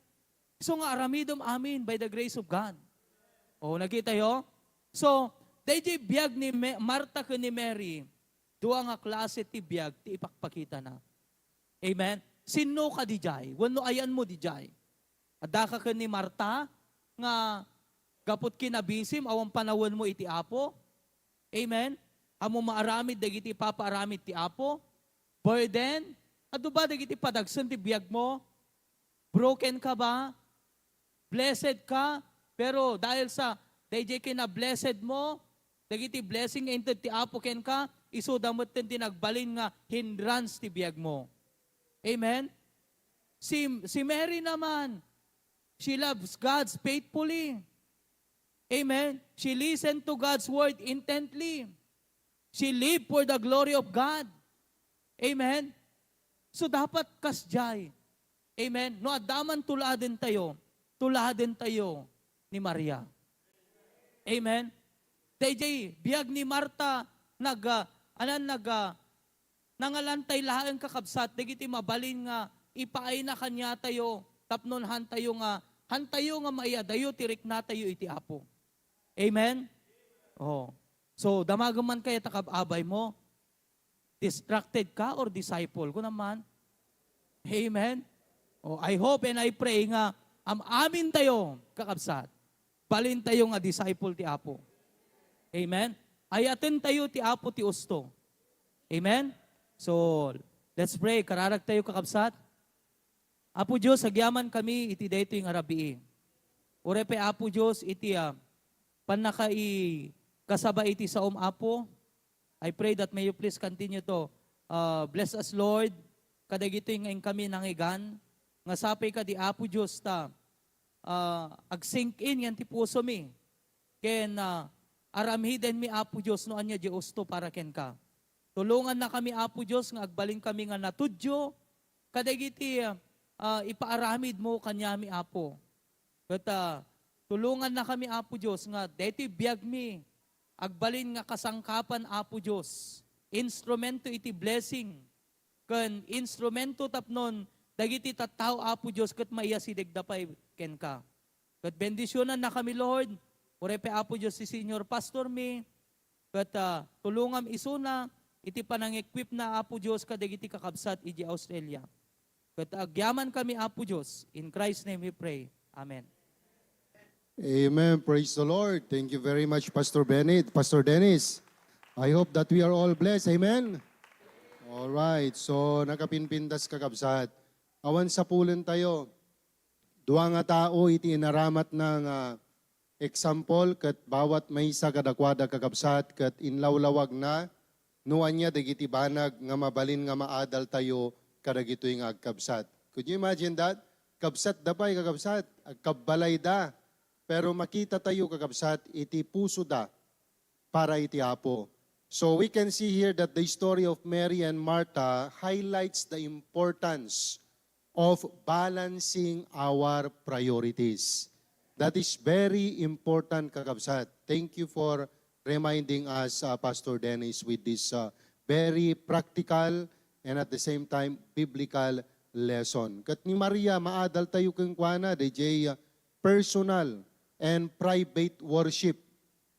So nga aramidom amin by the grace of God. Oh, nakita yo? So, dayjay biyag ni Marta ken ni Mary, duwa nga klase ti biyag ti ipakpakita na. Amen? Sino ka dijay? Wano ayan mo dijay? Adda ka ken ni Marta nga gapot kinabisim awan panawon mo iti Apo. Amen? Amo maaramid dagiti papaaramid ti Apo. Burden, adu ba dagiti padagsen ti biyag mo? Broken ka ba? Blessed ka? Pero dahil sa DJ kina-blessed mo, dagiti blessing into ti Apo ken ka, isudamot ten tinagbalin nga hindrance ti biyag mo. Amen? Si Mary naman, she loves God faithfully. Amen? She listened to God's word intently. She lived for the glory of God. Amen? So dapat kasjay. Amen? No adaman tuladen tayo ni Maria. Amen? DJ, biyag ni Marta, nangalantay laang kakabsat, dagiti mabalin nga, ipaay na kanya tayo, tapnon hantayo nga maiyadayo, tirik na tayo iti Apo. Amen? Oh. So, damagaman kaya takababay mo, distracted ka or disciple ko naman? Amen? Oh, I hope and I pray nga, amin tayo, kakabsat. Balin tayo nga disciple ti Apo. Amen? Ayaten tayo ti Apo ti usto. Amen? So, let's pray. Kararag tayo kakabsat. Apo Diyos, agyaman kami iti dayto yung arabii. Ure pe Apo Diyos, iti panakai kasaba iti sa Apo. I pray that may you please continue to bless us, Lord. Kadagito yung kami nangigan. Nga sapay ka di Apo Diyos ta. Ag-sink in yan ti puso mi. Ken aramhiden mi Apo Diyos no anya Diyos to para ken ka. Tulungan na kami Apo Diyos nga agbalin kami nga natudyo. Kadagiti ipaaramid mo kanya mi Apo. Kat tulungan na kami Apo Diyos nga deti biag mi. Agbalin nga kasangkapan Apo Diyos. Instrumento iti blessing. Ken instrumento tapnon dagiti tattao Apo Diyos ket maiyasidig dapay ken ka. Ket bendisyonan na kami Lord. Ore pe Apo Diyos si Senior Pastor mi. Ket tulungam isuna iti panang-equip na Apo Diyos kadagiti kakabsat iti Australia. Ket agyaman kami Apo Diyos. In Christ's name we pray. Amen. Amen. Praise the Lord. Thank you very much, Pastor Bennett, Pastor Dennis. I hope that we are all blessed. Amen? All right. So, nakapinpindas kakabsat. Awan sa pulen tayo. Dua nga tao iti inaramat ng example kat bawat may isa kadakwada kakabsat kat inlawlawag na nuan niya dagiti banag nga mabalin nga maadal tayo kadagitoy nga agkabsat. Could you imagine that? Kabsat da pa'y kakabsat, agkabalay da. Pero makita tayo kakabsat, iti puso da para iti Apo. So we can see here that the story of Mary and Martha highlights the importance of balancing our priorities. That is very important, kakabsat. Thank you for reminding us, Pastor Dennis, with this very practical and at the same time biblical lesson. Kat ni Maria, maadal tayo kang kuana, DJ, personal and private worship.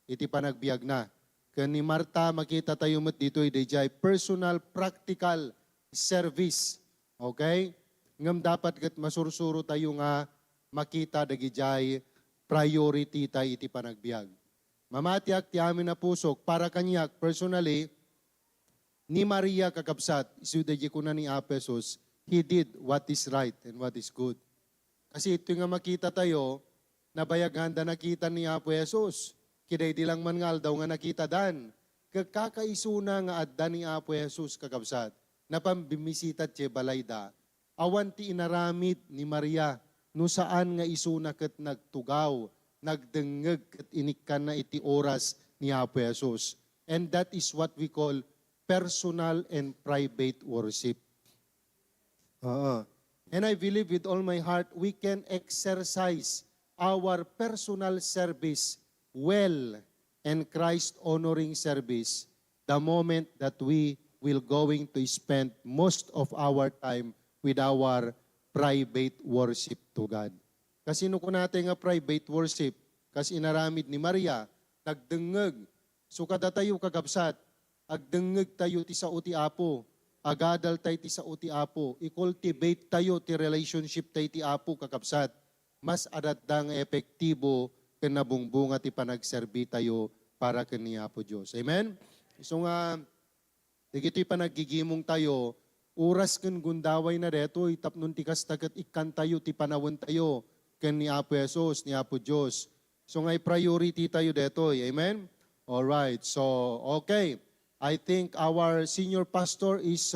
Iti panagbiag na. Kan ni Marta, makita tayo mo dito, DJ, personal, practical service. Okay? Ngam dapat kat masursuro tayo nga makita dagijay priority tayo iti panagbiag. Mamatiak ti amin na pusok para kanyak personally ni Maria kakabsat isudaji ko na ni Apesos, he did what is right and what is good. Kasi ito nga makita tayo nabayaghan da nakita ni Apo Jesus. Kiday di lang man ngal daw nga nakita dan. Kagkakaisuna nga adda ni Apo Jesus kakabsat na pambimisita tse balayda. Awan ti inaramid ni Maria no saan nga isuna ket nagtugaw, nagdengeg ket inikkan na iti oras ni Apo Jesus. And that is what we call personal and private worship. And I believe with all my heart we can exercise our personal service well and Christ-honoring service the moment that we will going to spend most of our time with our private worship to God. Kasi no ko natin nga private worship, kasi inaramid ni Maria, nagdengeg. So kada tayo kagabsat, agdengeg tayo ti sa uti Apo, agadal tayo ti sa uti Apo, i-cultivate tayo ti relationship tayo ti Apo kakabsat. Mas adatang epektibo kanabungbunga ti panagserbi tayo para kani Apo Diyos. Amen? So nga, digito'y panagigimong tayo, oras kan gundaway na deto, itapnon ti kastagat ikan tayo, ti panawon tayo, kan ni Apo Jesus, ni Apo Diyos. So nga, priority tayo deto. Amen? Alright, so okay. I think our senior pastor is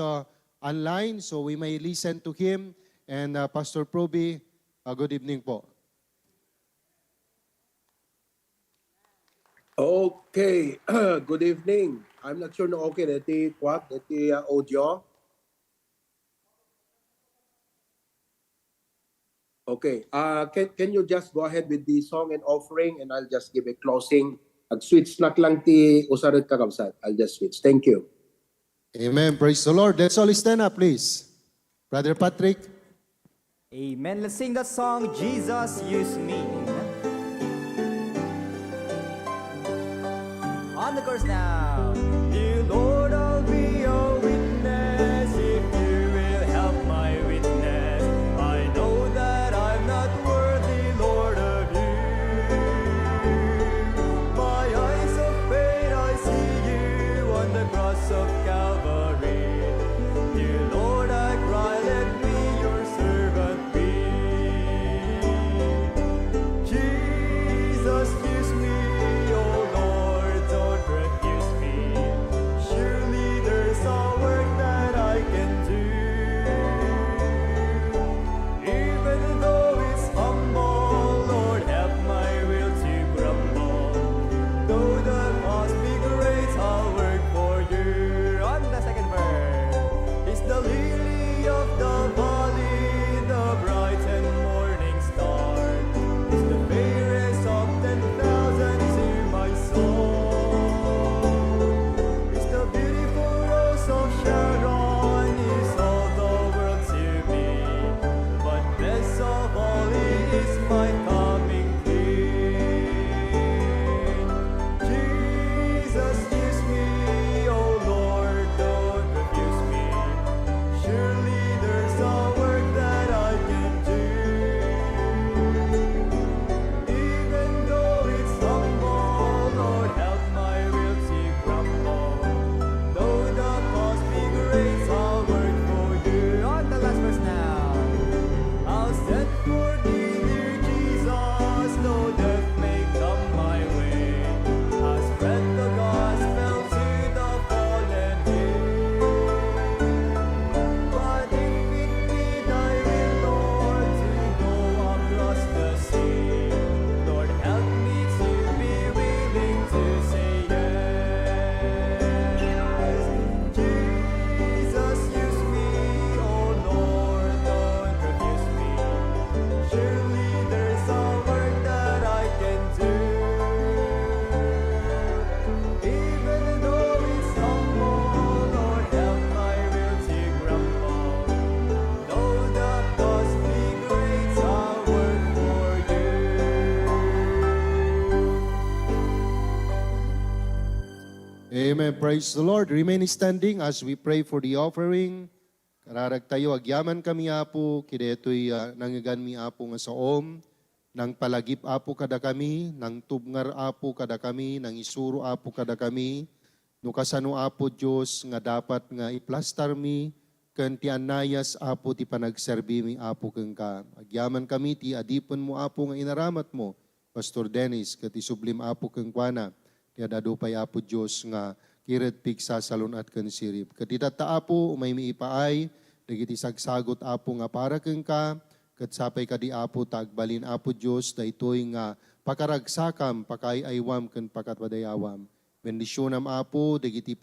online, so we may listen to him. And Pastor Proby, good evening po. Okay, good evening. I'm not sure no okay dati kwak dati audio. Okay, can you just go ahead with the song and offering and I'll just give a closing. Ag-switch nak lang ti usarit kakabsat. I'll just switch. Thank you. Amen. Praise the Lord. Let's all stand up, please. Brother Patrick. Amen. Let's sing that song, Jesus Use Me. On the chorus now. Dear Lord, I'll be your witness if you will help my witness. I know that I'm not worthy, Lord, of you. My eyes of faith, I see you on the cross of Calvary. Dear Lord, I cry, let me your servant be. Jesus, use me, oh Lord, don't refuse me. Amen. Praise the Lord. Remain standing as we pray for the offering. Kararag tayo, agyaman kami apo, kideto'y nangigan mi apo nga saom, nang palagip apo kada kami, nang tubngar apo kada kami, nang isuro apo kada kami, no kasano apo Diyos nga dapat nga iplastar mi, ken ti anayas apo ti panagserbi mi apo ken ka. Agyaman kami ti adipon mo apo nga inaramat mo, Pastor Dennis, ket isublim apo ken kuana, ti adadupay apo Diyos nga kiret piksa salon at ken sirip. Ket itata apo umay mi ipaay, dagiti sagsagot apo nga para ken ka, ket sapay kadi apo tagbalin apo Diyos daytoy nga pakaragsakam pakaiaywam ken pakatwadayawam. Bendisyonam apo dagiti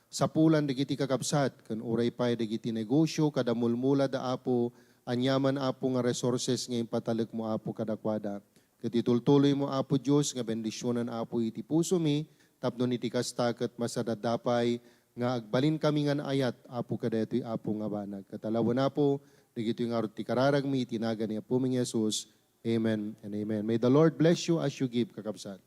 sapulan dagiti kakabsat ken uray pay dagiti negosyo kada mulmula da apo anyaman apo nga resources nga impatalek mo apo kadakwada. Ket itultuloy mo apo Diyos nga bendisyonan apo iti puso mi tapno iti kasta ket masadadapay nga agbalin kami nga naayat apo kadetoy apo nga banag. Katalawan apo dagito nga ti kararag mi tinaga ni apo mi Jesus. Amen and amen. May the Lord bless you as you give kakabsat.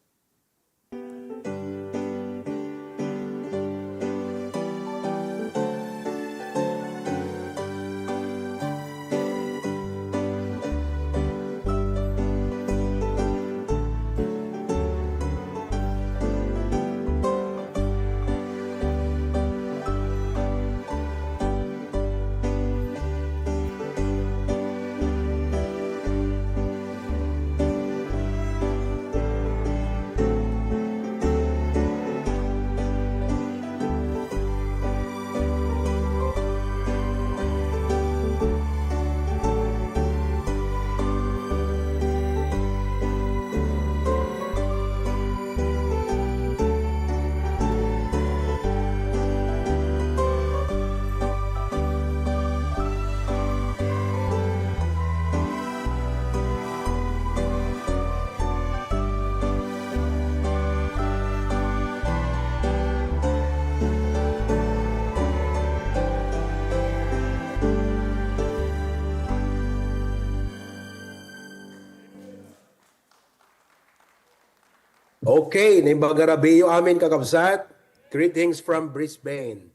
Okay, nimbagarabiyo amin kakabsat. Greetings from Brisbane.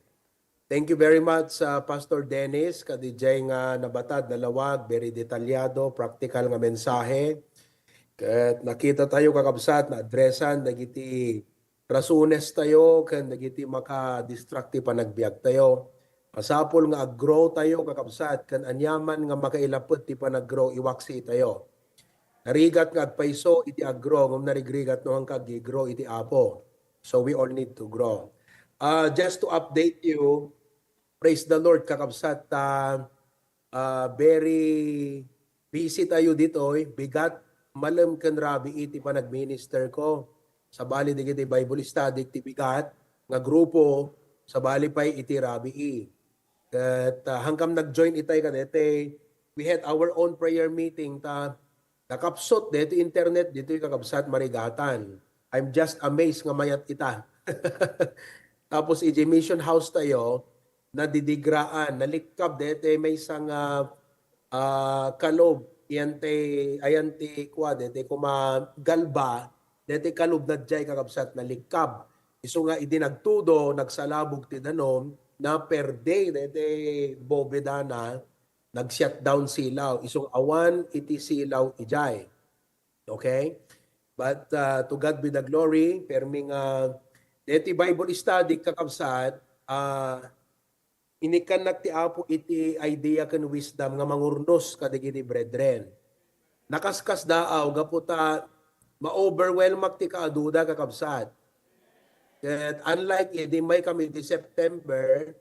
Thank you very much Pastor Dennis kadijay nga nabatad na lawag, very detalyado, practical nga mensahe. Ket nakita tayo kakabsat na adresan dagiti rasunes tayo ken dagiti maka-distracti panagbiag tayo. Pasapol nga ag-grow tayo kakabsat ken anyaman nga makailapot ti panag-grow iwaksi tayo. Narigat nga agpaiso iti agro, ngum narigrigat no hang kag-grow iti apo. So we all need to grow. Just to update you, praise the Lord kakabsat, very busy tayo dito. Bigat malam ken rabi iti panag-minister ko. Sa bali digiti Bible study iti bigat nga grupo sa bali pay iti rabi. Ket hangkam nag-join itay kadete, we had our own prayer meeting nakapsot dito internet, dito yung kakabsat marigatan. I'm just amazed nga mayat ita. Tapos mission house tayo, nadidigraan, nalikab dito may isang kalob, ayanti kwa, dito galba, dito kalob na dyan kakabsat nalikab. Iso nga idinagtudo, nagsalabog ti danom, na per day, dito bobedana, nag-shutdown silaw. Isong awan iti silaw ijay. Okay? But to God be the glory. Perming iti Bible study kakabsat, inikan ti apo iti idea ken wisdom nga mangurnos kadigiti brethren. Nakaskas daaw gaputa ma-overwhelm ti kaaduda kakabsat. That unlike idi may kami di September,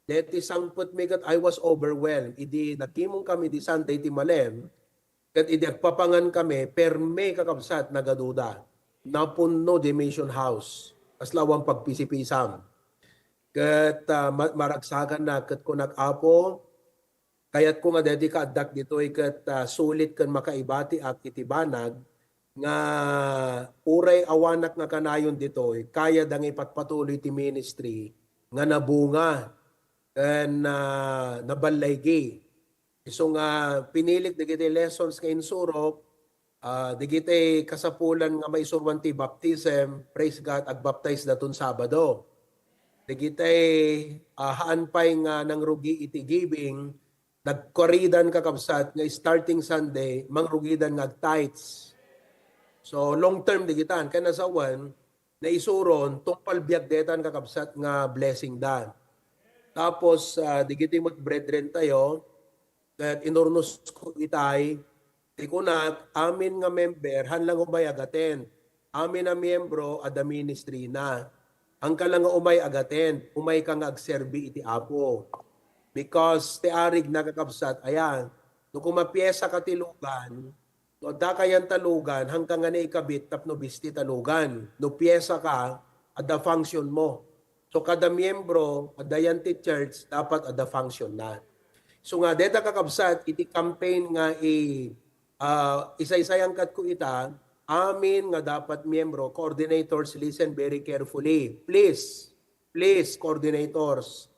deti sangput migat I was overwhelmed. Idi nakimong kami di Santay ti Malem. Kat idi agpapangan kami per may kakabsat nagaduda. Napunno di mission house. Aslawang pagpisipisam. Kat maragsagan na kat ko nag-apo. Kayat ko nga deti kaadak dito kat sulit kan makaibati at itibanag nga uray awanak nga kanayon dito kaya dang ipatpatuloy ti ministry nga nabunga and nabalaygi. So nga pinilik digiti lessons nga insurok, digiti kasapulan nga maisurwan ti baptism, praise God, agbaptize daton Sabado. Digitay haan pay nga ng rugi iti giving, nagkoridan kakabsat nga starting Sunday, mangrugidan nga tithes. So long term digitan, kaya nasawan, na isuron, tungpal biyak detan kakabsat nga blessing dan. Tapos, digiti mo't brethren tayo, at inurnos ko itay, di ko na, amin nga member, hanlang umay agaten. Amin na miyembro, ada ministry na. Ang ka lang nga umay agaten, umay ka nga agserbi iti apo. Because ti arig nakakabsat, ayan, no kung mapiesa ka tilugan, no da kayan talugan, hanggang nga naikabit, tapno bisti talugan. No piesa ka, ada function mo. So kada miyembro, ada yan ti church, dapat ada function na. So nga, deta kakabsat, iti campaign nga isa-isayang kat ko ita, amin nga dapat miyembro, coordinators, listen very carefully. Please, coordinators,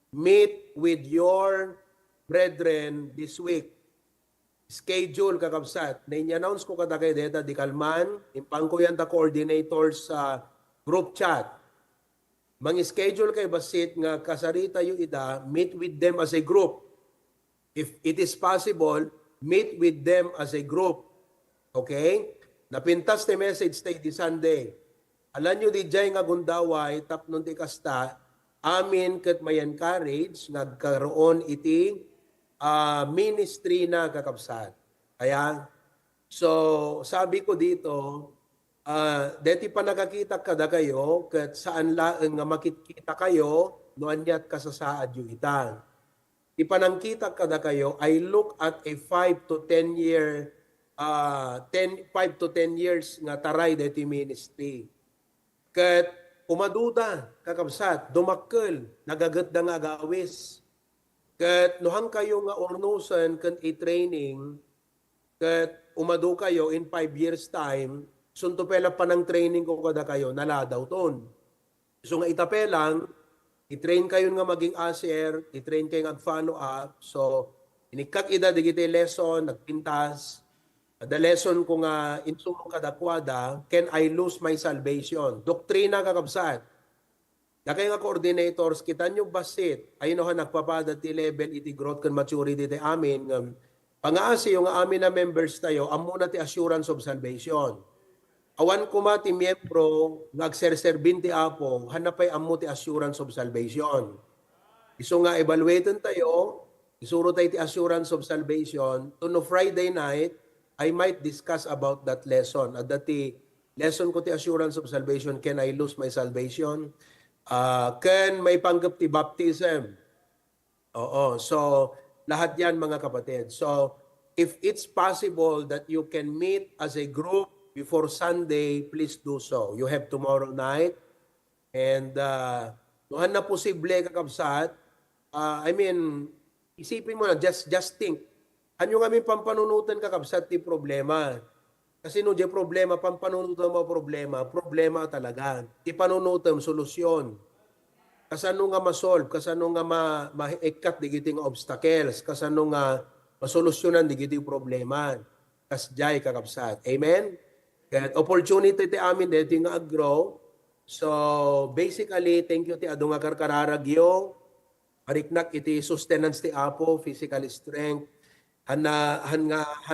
meet with your brethren this week. Schedule kakabsat. Na-announce ko kada kay deta di kalman, impang ko yan ta coordinators sa group chat. Mang-schedule kay basit nga kasarita yung ida, meet with them as a group. If it is possible, meet with them as a group. Okay? Napintas ti message tayo di Sunday. Alam nyo di jay nga gundaway, tapnon ti kasta, amin kat may encourage, nagkaroon iti ministry na kakabsat. Kaya, so sabi ko dito, deti pa nakakita kada kayo, kat saan laeng nga makikita kayo, noanyat kasasaad yung itang. Ipanangkita kada kayo, I look at a 5 to 10 year 5 to 10 years nga taray deti ministry. Kat umaduda, kakabsat, dumakkel, nagagat da nga agawis. Kat nuhang kayo nga ornusan kan i-training, kat umadu kayo in 5 years time, sunto pela pa ng training ko kada kayo, naladaw ton. So nga itapelang, i-train kayo nga maging asher, i-train kayo nga follow up. So, inikak ida digiti lesson, nagpintas. The lesson ko nga insumo kadakwada, can I lose my salvation? Doktrina kakabsat. Na kayo nga coordinators, kita nyo basit, ayun ho nagpapada ti level iti growth kan maturity ti amin. Pangaasi yung amin na members tayo, amo na ti assurance of salvation. Awan ko ma ti miyembro, nagserserbin ti apo, hanapay amo ti assurance of salvation. Iso nga evaluaten tayo, isuro tayo ti assurance of salvation, to no Friday night, I might discuss about that lesson. At dati, lesson ko ti assurance of salvation, can I lose my salvation? Can may panggap ti baptism? Oo. So, lahat yan mga kapatid. So, if it's possible that you can meet as a group before Sunday, please do so. You have tomorrow night. And, nuhan na posible kakabsat, isipin mo na, just think. Anyo nga may pampanunutan kakabsat ti problema. Kasi no, di problema, pampanunutan mo problema talaga. Ti panunutan, solusyon. Kasano nga masolve, kasano nga ma-ikat di giting obstacles, kasano nga masolusyonan di giting problema. Kasjay kakabsat. Amen? Kaya opportunity ti amin dito nga aggrow. So, basically, thank you ti ado nga karkararagyo. Ariknak iti sustenance ti apo, physical strength. Han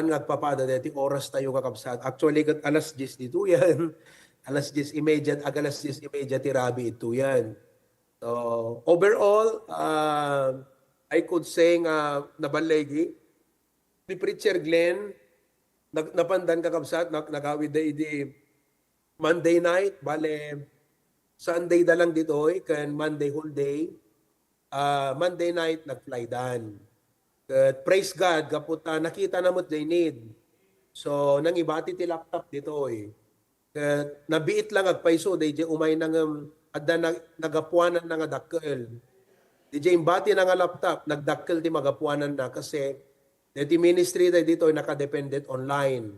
nga papada deti oras tayo kakabsat. Actually, alas 10 dito yan. Alas 10 immediate, alas 10 immediate rabi ito yan. So, overall, I could say nga nabalegi. Ni Preacher Glenn, napandan kakabsat, nagawid da idi Monday night, bale, Sunday da lang dito, kan Monday whole day. Monday night, nag-fly dan. Praise God, kaputa, nakita na mo't they need. So, nang ibati ti laptop dito nabiit lang agpaiso, DJ umay nang nagapuanan na nga dakkel. DJ imbati na nga laptop, nagdakkel ti magapuanan na kasi diti ministry tayo dito ay nakadependent online.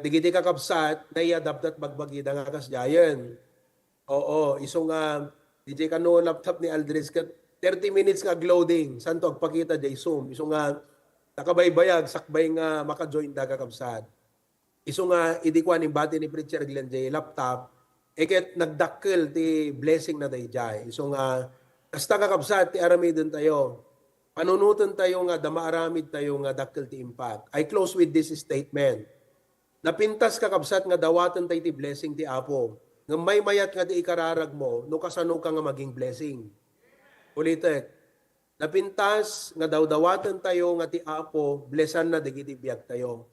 Digiti kakabsat, nai-adapt at magbagida nga kasjayan. Oo, iso nga, DJ kano laptop ni Aldris, 30 minutes nga loading, santo agpakita day Zoom. Iso nga, nakabaybayag, sakbay nga maka-join da kakabsat. Iso nga, idikwan imbati ni Preacher Glenn J. laptop, iket nagdakkel ti blessing na dayjay. So nga, kasta kakabsat ti aramidin tayo. Panunutan tayo nga, damaaramid tayo nga dakkel ti impact. I close with this statement. Napintas kakabsat nga dawatan tayo ti blessing ti Apo. Nga may mayat nga ti ikararag mo, no kasano ka nga maging blessing. Ulitin. Napintas nga dawdawatan tayo nga ti Apo, blessan na digiti biyak tayo.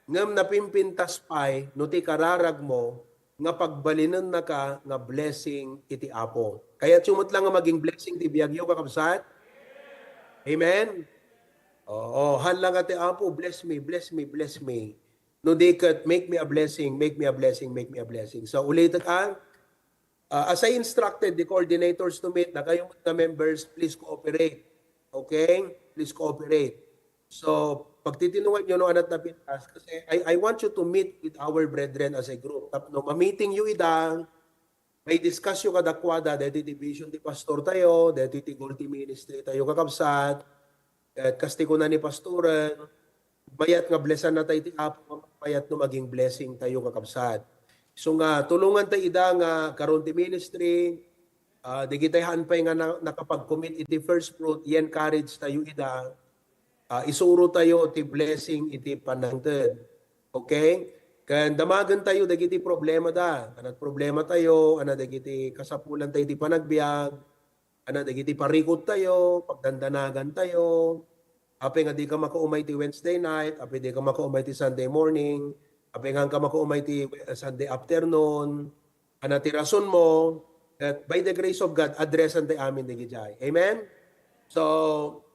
Ngam napimpintas pay, no ti kararag mo, nga pagbalinan na ka nga blessing iti Apo. Kaya sumot lang nga maging blessing ti biyagyo kakabsat. Amen? Oo, hanlang nga ti Apo, bless me, bless me, bless me. No they could make me a blessing, make me a blessing, make me a blessing. So ulitin ka, as I instructed the coordinators to meet, na kayong mga members, please cooperate. Okay? Please cooperate. So, pagtitinungan nyo no anat na pintas, kasi I want you to meet with our brethren as a group. Tapno, ma-meeting you idang, may discussion kadakwada, deti division di pastor tayo, deti ti Gulti Ministry tayo kakabsat, at kasti ko na ni pastoran, mayat nga blessan na tayo ti Apo, mayat no maging blessing tayo kakabsat. So nga, tulungan tayo ida nga karon ti ministry, di kita'y hanpay nga nakapag-commit iti first fruit, i-encourage tayo ida, isuro tayo ti blessing iti panangted. Okay? Kan damagan tayo dagiti problema da. Anat problema tayo, ana dagiti kasapulan tayo ti panagbiag, ana dagiti parikot tayo, pagdandanagan tayo. Ape nga di ka makaumay ti Wednesday night, ape di ka makaumay ti Sunday morning, ape nga ka makaumay ti Sunday afternoon. Ana ti rason mo, that by the grace of God, addressan tayo amin digijay. Amen? So,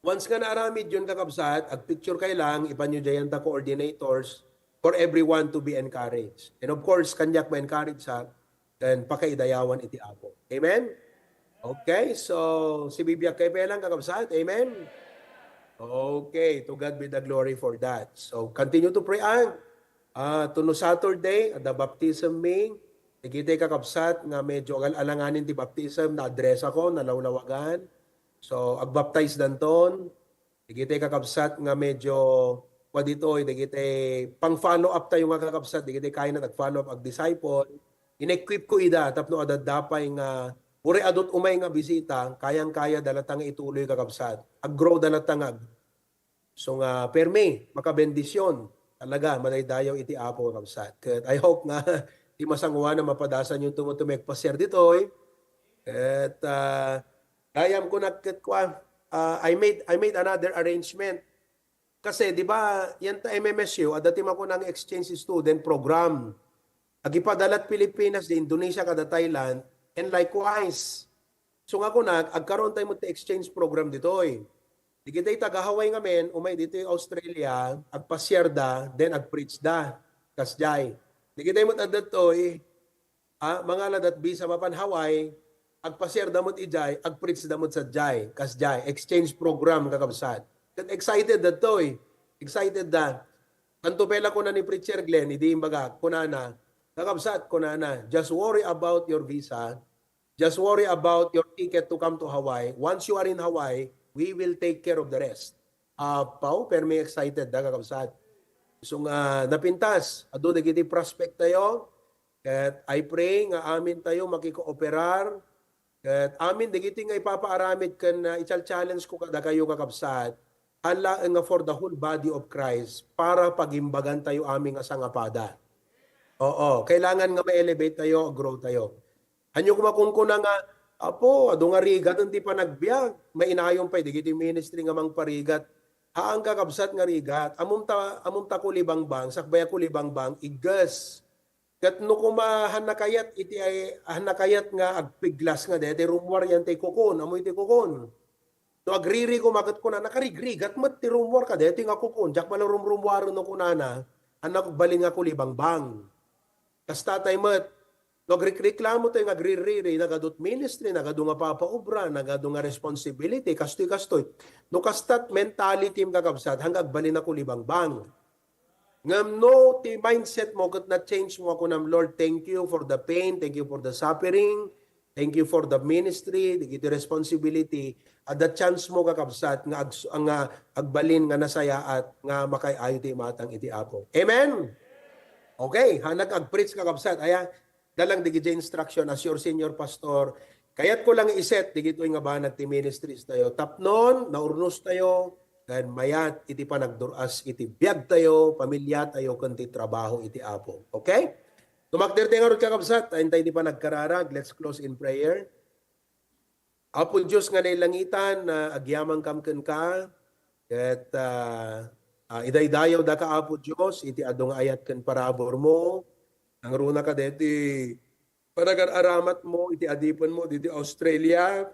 once nga naaramid yun kakabsat, ag picture kay lang, ipanyo dyan ta coordinators for everyone to be encouraged. And of course, kanyak ma-encourage sa, then pakaidayawan iti Apo. Amen? Okay, so si Bibia kay pelang kakabsat. Amen? Okay, to God be the glory for that. So continue to pray ang. Tuno Saturday, the baptism meeting, ikitay kakabsat nga medyo alanganin ti baptism, na-address ako, nalawlawagan. So, agbaptize danton, ikitay kakabsat nga medyo dito, ikitay pang-follow up tayo nga kakabsat, ikitay kaya na nag-follow up ag disciple, in-equip ko ida, tapno adadapay nga, uri adot umay nga bisita, kayang-kaya dalatang ituloy kakabsat, ag-grow dalatang So nga, permi, makabendisyon, talaga, manaydayaw iti Apo kakabsat. I hope nga, di masanguwa na mapadasan yung tumutumek pasyer dito, At, ayam ko nakit ko, I made another arrangement. Kasi, di ba, yan ta MMSU, adatim ako ng exchange student program. Agipadalat Pilipinas, di Indonesia, kada Thailand, and likewise. So nga ko agkaroon tayo mo exchange program dito, Di kita'y taga-Hawaii ngamen, umay dito yung Australia, agpasyar da, then agpreach da, kasjay. Di kita'y mo adat to, mga ladat bisa mapan Hawaii, agpasyar damot ijay, agpreach damot sa jay, kasjay, exchange program kakabsat. Excited da to, Excited da. Kanto pela ko na ni Preacher Glenn, hindi imbaga, kunana, kakabsat, kunana, just worry about your visa, just worry about your ticket to come to Hawaii. Once you are in Hawaii, we will take care of the rest. Pao, pero may excited da kakabsat. So nga, napintas, ado na giti prospect tayo, at I pray nga amin tayo makikooperar, at amin digiti nga ipapaaramid kan i-challenge ko kada kayo kakabsat, ala nga for the whole body of Christ para pagimbagan tayo aming asangapada. Oo, kailangan nga ma-elevate tayo, grow tayo. Hanyo kumakungkuna nga, Apo, ado nga rigat, hindi pa nagbiag. May inayong pa, digiti ministry nga mang parigat. Haang kakabsat nga rigat, amumta ko libang bang, sakbaya ko libang bang, igas. Kat no kumahan na kayat, iti ay hanakayat nga agpiglas nga dete, rumwar yan tay kukon, amoy tay kukon. No agriri ko magat ko na, nakarigrigat mat ti rumwar ka dete nga kukon, jak malang rumwar no kunana, anak baling ako libang bang. Kastatay mat, nagreklamo tayo, nagririri, nagadot ministry, nagado nga papaubra, nagado nga responsibility, kastoy-kastoy. No kastat mentality yung kakabsat, hanggang balin ako libang bang. Ngam no, ti mindset mo, kat na-change mo ako ng Lord, thank you for the pain, thank you for the suffering, thank you for the ministry, the responsibility, at the chance mo kakabsat, nga agbalin nga nasaya at nga makayayo ti matang iti Apo. Amen? Okay, hanag ag-preach kakabsat, aya, dalang digiti instruction as your senior pastor. Kaya't ko lang iset digito nga ba nagti ministries tayo. Tapnon, naurnos tayo, kan mayat iti panagduras iti biag tayo, pamilya tayo kanti trabaho iti apo. Okay? Tumakder tayo nga ron kakabsat, tayo di pa nagkararag. Let's close in prayer. Apo Diyos nga nailangitan na agyamang kamken ka, at idaydayaw da ka Apo Diyos, iti adong ayat ken parabor mo, ang runa ka deti, panag-aramat mo, iti adipan mo, diti Australia,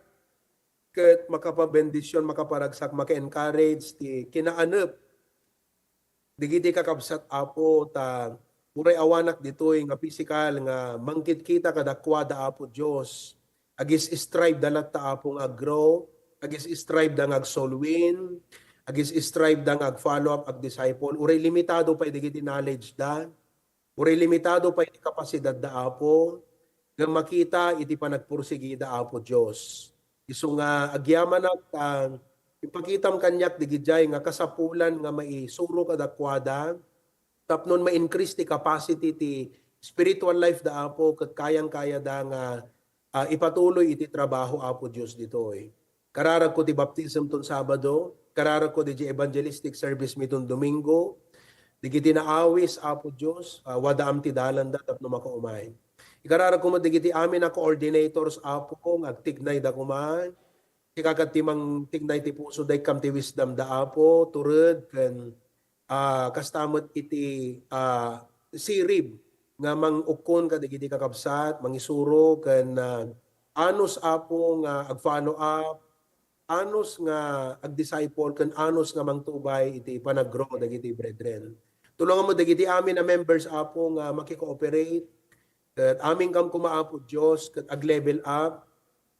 ket makapabendisyon, makaparagsak, maka-encourage, ti kinaanep, digiti kakabsat Apo, ta uray awanak ditoy nga physical, nga mangkit kita kadakwa da Apo Diyos, agis strive dalat ta Apo nga grow, agis strive da nga soul win, agis strive da nga follow up ag disciple, uray limitado pa digiti knowledge da, uray limitado pa iti kapasidad da Apo, nga makita iti panagpursigi da Apo Diyos. Isu nga agyaman at ipakitam kanyak digidjay nga kasapulan nga maisuro kadakwada, tapnon ma-increase ti capacity ti spiritual life da Apo, kat kayang-kaya da nga ipatuloy iti trabaho Apo Diyos ditoy. Kararag ko ti baptism ton Sabado, kararag ko di evangelistic service miton Domingo, digiti naawis Apo Diyos, wadaam ti dalan da tapno makaumay. Ikararag ko mo digiti amin na coordinators Apo kong agtignay da kuman, ikakatimang tignay ti puso day kam ti wisdom da Apo, turud ken kastamot iti sirib nga mang-ukon ka digiti kakabsat, mangisuro ken anos Apo nga ag-follow up, anos nga ag-disciple ken anos nga mangtubay iti panag-grow dagiti brethren. Tulungan mo dagiti amin na members Apo nga makikooperate, ket amin kam kumaapo Dios ket ag-level up,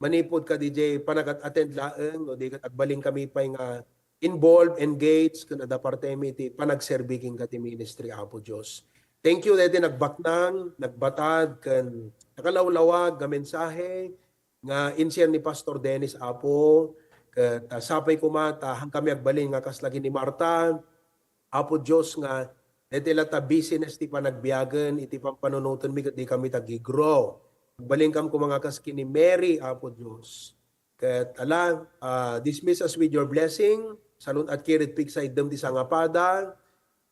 manipod ka DJ panagat-attend laeng o di ket agbaling kami pay nga involved, engaged ken ada partemi iti panagserbiking ka ti ministry Apo Dios. Thank you deti nagbaknang, nagbatad ken nakalawlawag nga mensahe nga insyan ni Pastor Dennis Apo, ket sapay kumata hang kami agbaling nga kaslagi ni Marta Apo Dios nga iti lata business ti panagbiagen iti pampanunutan mi ket di kami tagigrow. Agbaling kam ko mga kaski ni Mary Apo Dios. Ket dismiss us with your blessing. Salun at kirit pigsay dem ti sangapada.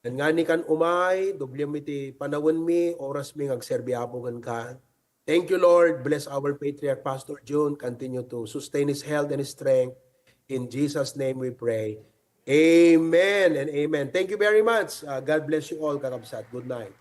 Ngani kan umay, doblem iti panawon mi, oras mi ngagserbi Apo kan ka. Thank you Lord. Bless our Patriarch Pastor June. Continue to sustain his health and his strength. In Jesus' name we pray. Amen and amen. Thank you very much. God bless you all, kakabsat. Good night.